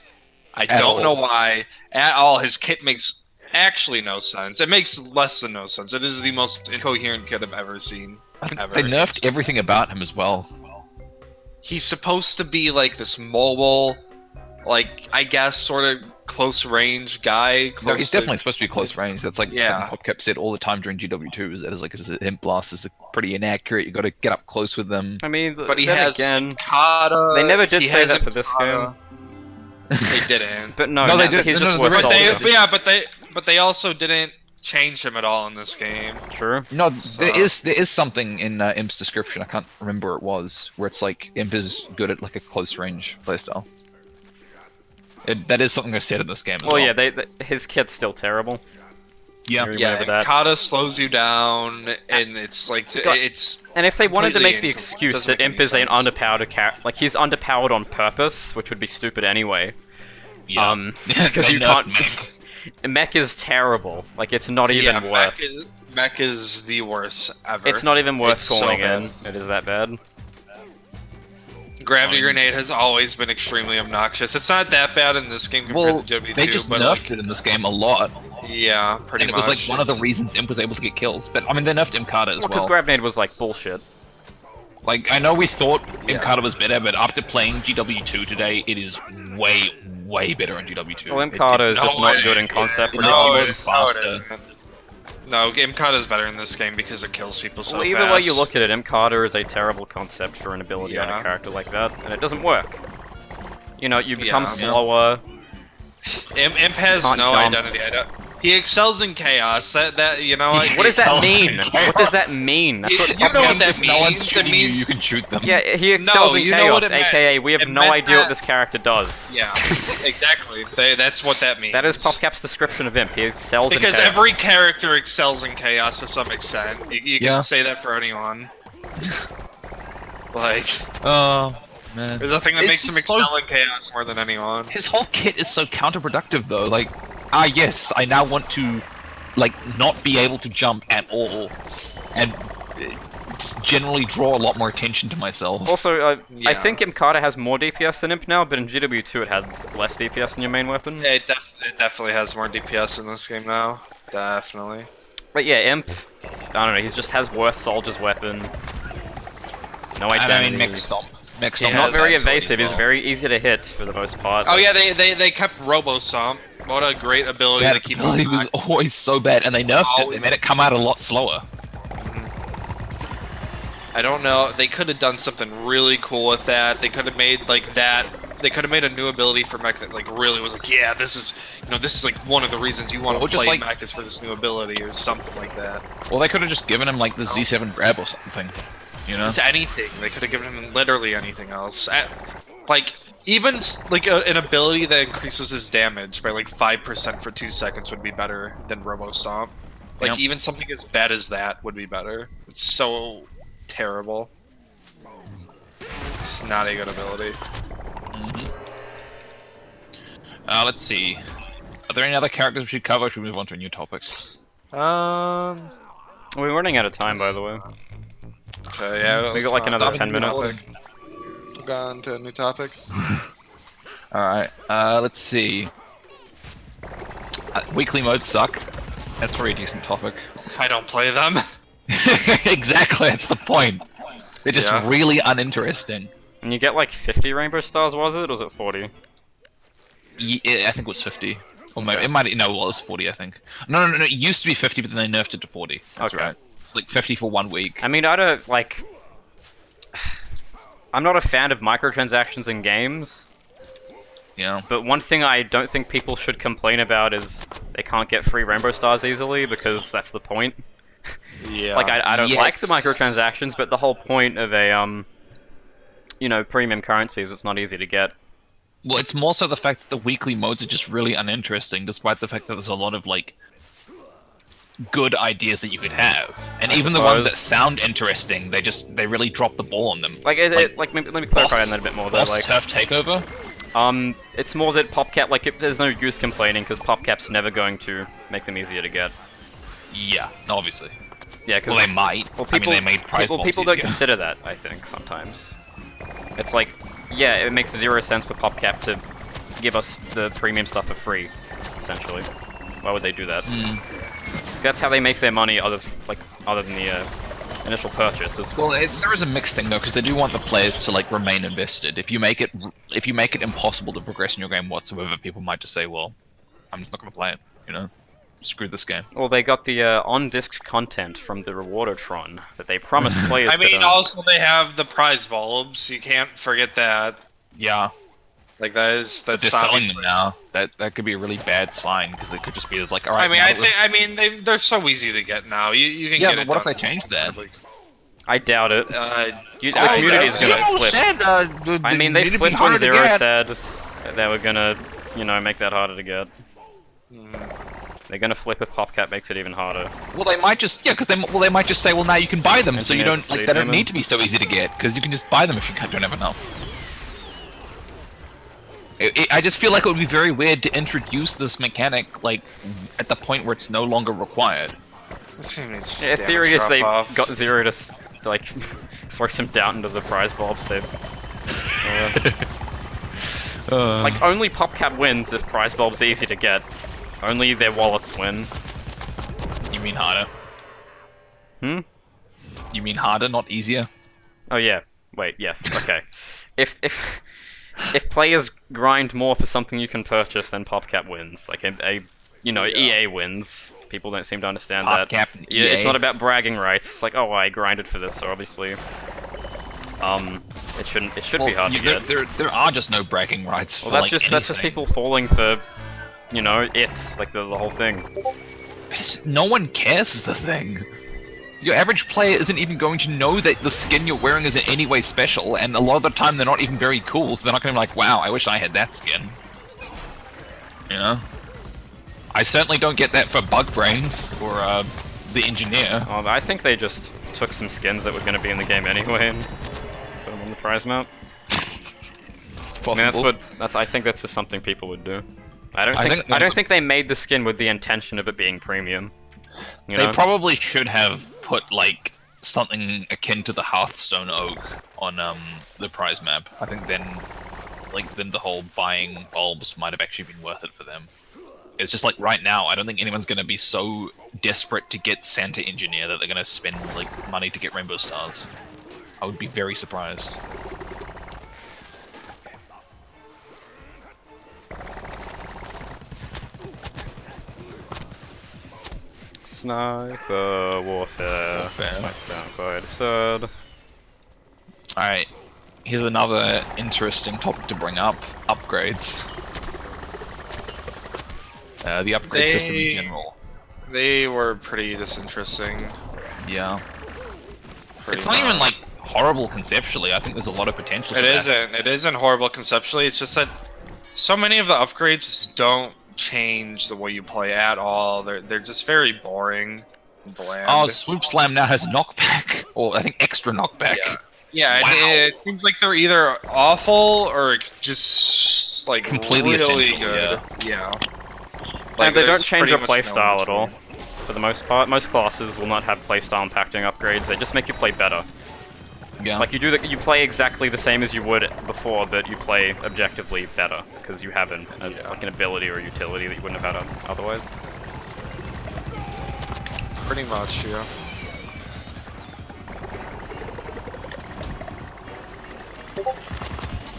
I don't know why at all. His kit makes actually no sense. It makes less than no sense. It is the most incoherent kit I've ever seen. They nerfed everything about him as well. He's supposed to be like this mobile, like, I guess, sort of close range guy. No, he's definitely supposed to be close range. That's like something PopCap said all the time during GW2. Is that his Imp blast is pretty inaccurate. You got to get up close with them. I mean, but he has Kata. They never did say that for this game. They didn't. But no, they did. He's just worse. But they also didn't change him at all in this game. True. No, there is something in Imp's description. I can't remember where it was, where it's like Imp is good at like a close range playstyle. That is something they said in this game. As well, yeah, his kit's still terrible. Yeah, Kata slows you down, and it's like it's. And if they wanted to make the excuse that Imp is an underpowered character, like he's underpowered on purpose, which would be stupid anyway. Yeah. Because you can't. Mech is terrible. Like it's not even worth. Mech is the worst ever. It's not even worth calling in. It is that bad. Gravity Grenade has always been extremely obnoxious. It's not that bad in this game compared to GW2, they just nerfed it in this game a lot. Yeah, pretty much. It was like one of the reasons Imp was able to get kills. But I mean, they nerfed Imp Kata as well. Because Gravity was like bullshit. Like, I know we thought Imp was better, but after playing GW2 today, it is way, way better in GW2. Well, Imp is just not good in concept. Faster. No, Imp is better in this game because it kills people so fast. Either way you look at it, Imp is a terrible concept for an ability on a character like that, and it doesn't work. You know, you become slower. Imp has no identity. He excels in chaos. That you know. What does that mean? What does that mean? That's what, you know what that means. It means you can shoot them. Yeah, he excels in chaos, aka we have no idea what this character does. Yeah, exactly. That's what that means. That is PopCap's description of Imp. He excels in chaos. Because every character excels in chaos to some extent. You can say that for anyone. Like, oh man, there's a thing that makes him excel in chaos more than anyone. His whole kit is so counterproductive, though. Like, yes, I now want to, like, not be able to jump at all, and just generally draw a lot more attention to myself. Also, I think Imp has more DPS than Imp now, but in GW2 it had less DPS than your main weapon. Yeah, it definitely has more DPS in this game now. Definitely. But yeah, Imp, I don't know, he just has worse Soldier's weapon. No identity. I mean, Mech Stomp. He's not very evasive, he's very easy to hit for the most part. Oh yeah, they kept Robo Stomp. What a great ability to keep him. He was always so bad, and they nerfed it. They made it come out a lot slower. I don't know. They could have done something really cool with that. They could have made like that. They could have made a new ability for Mech that like really was like, yeah, this is like one of the reasons you want to play Mech is for this new ability or something like that. Well, they could have just given him like the Z7 grab or something. You know? It's anything. They could have given him literally anything else. Like. Even like an ability that increases his damage by like 5% for 2 seconds would be better than Robo Stomp. Like even something as bad as that would be better. It's so terrible. It's not a good ability. Let's see. Are there any other characters we should cover? Or should we move on to a new topic? We're running out of time, by the way. Okay, yeah. We got like another 10 minutes. On to a new topic. Alright, let's see. Weekly modes suck. That's probably a decent topic. I don't play them. Exactly, that's the point. They're just really uninteresting. And you get like 50 rainbow stars, was it? Or was it 40? Yeah, I think it was 50. Or maybe, it was 40, I think. No, it used to be 50, but then they nerfed it to 40. That's right. It's like 50 for 1 week. I mean, I don't, like... I'm not a fan of microtransactions in games. Yeah. But one thing I don't think people should complain about is they can't get free rainbow stars easily, because that's the point. Yeah. Like, I don't like the microtransactions, but the whole point of a, premium currency is it's not easy to get. Well, it's more so the fact that the weekly modes are just really uninteresting, despite the fact that there's a lot of, like, good ideas that you could have, and even the ones that sound interesting, they really drop the ball on them. Like, let me clarify on that a bit more. Though, like, Turf Takeover. It's more that PopCap, like, there's no use complaining because PopCap's never going to make them easier to get. Yeah, obviously. Yeah, because they might. Well, people, I mean, they made prize bombs people don't consider that. I think sometimes it's like, yeah, it makes 0 sense for PopCap to give us the premium stuff for free, essentially. Why would they do that? That's how they make their money, other than the initial purchase. Well, there is a mixed thing though, because they do want the players to like remain invested. If you make it impossible to progress in your game whatsoever, people might just say, "Well, I'm just not going to play it." You know, screw this game. Well, they got the on-disc content from the Rewardertron that they promised players. I mean, also they have the prize bulbs. You can't forget that. Yeah. Like that's they're selling them now. That could be a really bad sign because they could just be like, all right. I mean, they're so easy to get now. You can get it. Yeah, but what if they change that? I doubt it. The community is gonna flip. I mean, they flipped when Zero said that they were gonna, make that harder to get. They're gonna flip if PopCap makes it even harder. Well, they might just they might just say, well, now you can buy them, so you don't they don't need to be so easy to get because you can just buy them if you don't have enough. I just feel like it would be very weird to introduce this mechanic, like, at the point where it's no longer required. Yeah, theory is they got Zero to, like, throw some doubt into the prize bulbs. Like, only PopCap wins if prize bulbs are easy to get. Only their wallets win. You mean harder? Hmm? You mean harder, not easier? Oh yeah. Wait. Yes. Okay. If players grind more for something you can purchase, then PopCap wins. Like EA wins. People don't seem to understand that. PopCap and EA. It's not about bragging rights. It's like, oh, I grinded for this, so obviously, it should be hard to get. There are just no bragging rights. Well, for, that's just people falling for, like the whole thing. No one cares is the thing. Your average player isn't even going to know that the skin you're wearing is in any way special, and a lot of the time they're not even very cool, so they're not going to be like, wow, I wish I had that skin. You know? I certainly don't get that for Bug Brains, or the Engineer. Oh, I think they just took some skins that were going to be in the game anyway and put them on the prize map. It's possible. I mean, I think that's just something people would do. I don't think they made the skin with the intention of it being premium. You know? They probably should have put like something akin to the Hearthstone Oak on the prize map. I think then the whole buying bulbs might have actually been worth it for them. It's just like right now, I don't think anyone's gonna be so desperate to get Santa Engineer that they're gonna spend like money to get Rainbow Stars. I would be very surprised. Sniper Warfare. Might sound quite absurd. Alright, here's another interesting topic to bring up. Upgrades. The upgrade system in general. They were pretty disinteresting. Yeah. It's not even like horrible conceptually. I think there's a lot of potential. It isn't horrible conceptually. It's just that so many of the upgrades just don't change the way you play at all. They're just very boring and bland. Oh, Swoop Slam now has knockback, or I think extra knockback. Yeah, wow. it seems like they're either awful or just like completely really essential, good. Yeah. And they don't change your no playstyle at all, for the most part. Most classes will not have playstyle impacting upgrades, they just make you play better. Yeah. Like you play exactly the same as you would before, but you play objectively better, because you have like an ability or a utility that you wouldn't have had otherwise. Pretty much, yeah.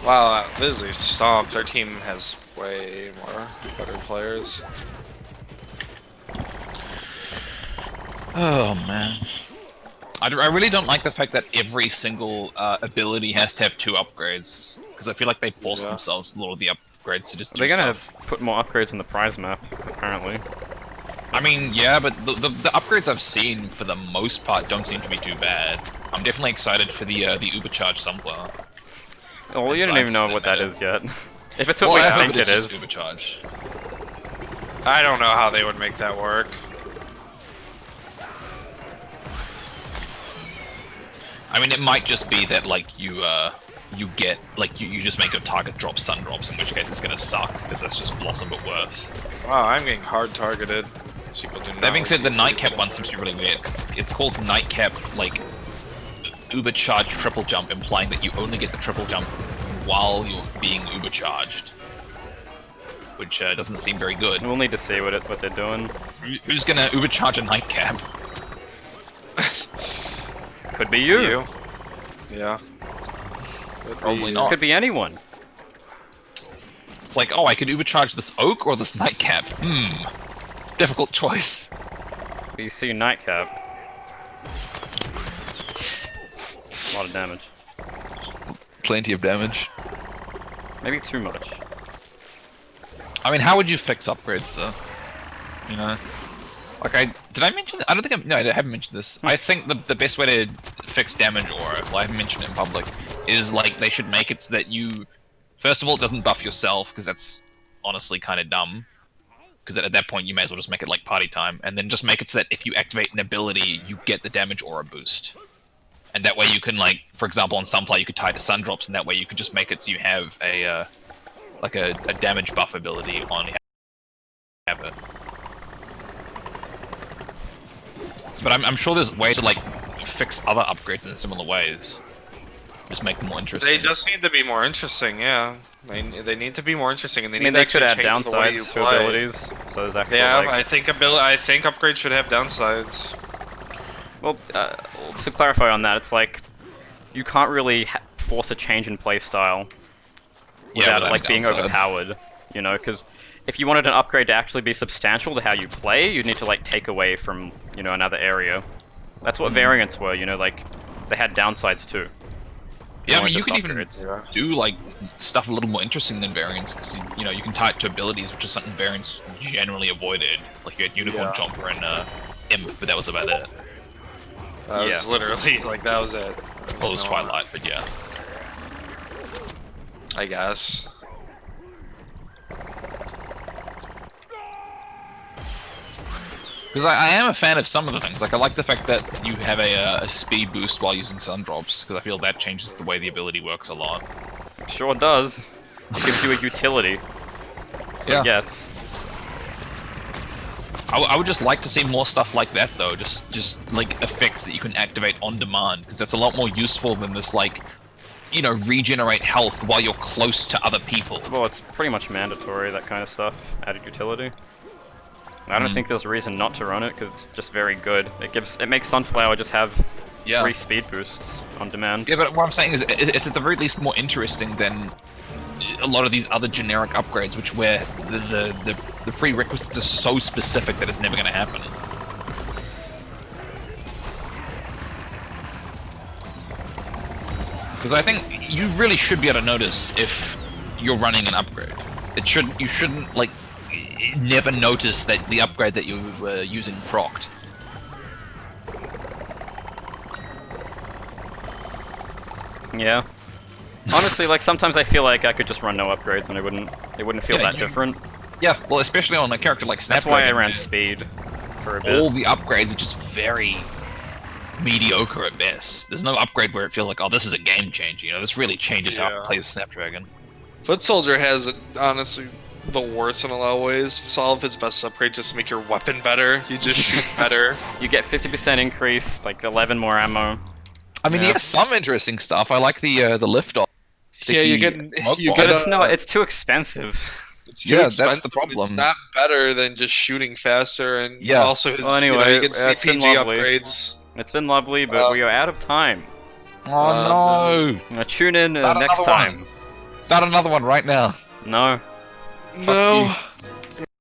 Wow, Lizzie stomped. Their team has way more better players. Oh man. I really don't like the fact that every single ability has to have 2 upgrades, because I feel like they forced themselves a lot of the upgrades to just do They're gonna stuff. put more upgrades on the prize map, apparently. I mean, yeah, but the upgrades I've seen, for the most part, don't seem to be too bad. I'm definitely excited for the Ubercharged Sunflower. Oh, well, you don't even know what that is yet. If it's what we think it is. Ubercharged. I don't know how they would make that work. I mean, it might just be that like you get like you just make your target drop sun drops, in which case it's gonna suck because that's just Blossom but worse. Wow, I'm getting hard targeted. That being said, the Nightcap one seems to be really weird because it's called Nightcap like Ubercharged triple jump, implying that you only get the triple jump while you're being Ubercharged, which doesn't seem very good. We'll need to see what they're doing. Who's gonna Ubercharge a Nightcap? Could be you. Yeah. Probably not. Could be anyone. It's like, oh, I could Ubercharge this Oak or this Nightcap. Difficult choice. You see Nightcap. A lot of damage. Plenty of damage. Maybe too much. I mean, how would you fix upgrades though? You know? Like did I mention? I don't think no, I haven't mentioned this. I think the best way to fix damage aura, well, I haven't mentioned it in public, is like they should make it so that you, first of all, it doesn't buff yourself, because that's honestly kind of dumb. Because at that point you may as well just make it like party time, and then just make it so that if you activate an ability, you get the damage aura boost. And that way you can, like, for example, on Sunflower you could tie to Sun Drops, and that way you could just make it so you have a like a damage buff ability on it. But I'm sure there's ways to like fix other upgrades in similar ways. Just make them more interesting. They just need to be more interesting, yeah. They need to be more interesting, and they need they to could add change the way you downsides to play. abilities. So there's actually Yeah, like... I think upgrades should have downsides. Well, to clarify on that, it's like you can't really force a change in playstyle without it like being overpowered, you know, because if you wanted an upgrade to actually be substantial to how you play, you'd need to like take away from, you know, another area. That's what variants were, you know, like they had downsides too. Yeah, I mean, you can even do like stuff a little more interesting than variants, because you know you can tie it to abilities, which is something variants generally avoided. Like you had Unicorn Chomper and Imp, but that was about it. That was literally like that was it. Well, it was Twilight, but yeah. I guess. Because I am a fan of some of the things. Like I like the fact that you have a speed boost while using Sun Drops, because I feel that changes the way the ability works a lot. It sure does. It gives you a utility. So yes. I would just like to see more stuff like that though. Just like effects that you can activate on demand, because that's a lot more useful than this like, you know, regenerate health while you're close to other people. Well, it's pretty much mandatory, that kind of stuff. Added utility. I don't think there's a reason not to run it, because it's just very good. It makes Sunflower just have 3 speed boosts on demand. Yeah, but what I'm saying is it's at the very least more interesting than a lot of these other generic upgrades, which where the prerequisites are so specific that it's never going to happen. Because I think you really should be able to notice if you're running an upgrade. You shouldn't like never notice that the upgrade that you were using procced. Yeah. Honestly, like sometimes I feel like I could just run no upgrades and it wouldn't feel that different. Yeah, well, especially on a character like Snapdragon. That's why I ran speed for a bit. All the upgrades are just very mediocre at best. There's no upgrade where it feels like, oh, this is a game changer. You know, this really changes how I play the Snapdragon. Foot Soldier has honestly the worst in a lot of ways. All of his best upgrades just make your weapon better. You just shoot better. You get 50% increase, like 11 more ammo. I mean, he has some interesting stuff. I like the liftoff. Yeah, you get it's too expensive. It's too expensive. That's the problem. It's not better than just shooting faster, and also his, anyway, you get CPG upgrades. It's been lovely, but we are out of time. Oh no! Now tune in next time. Start another one right now. No. No.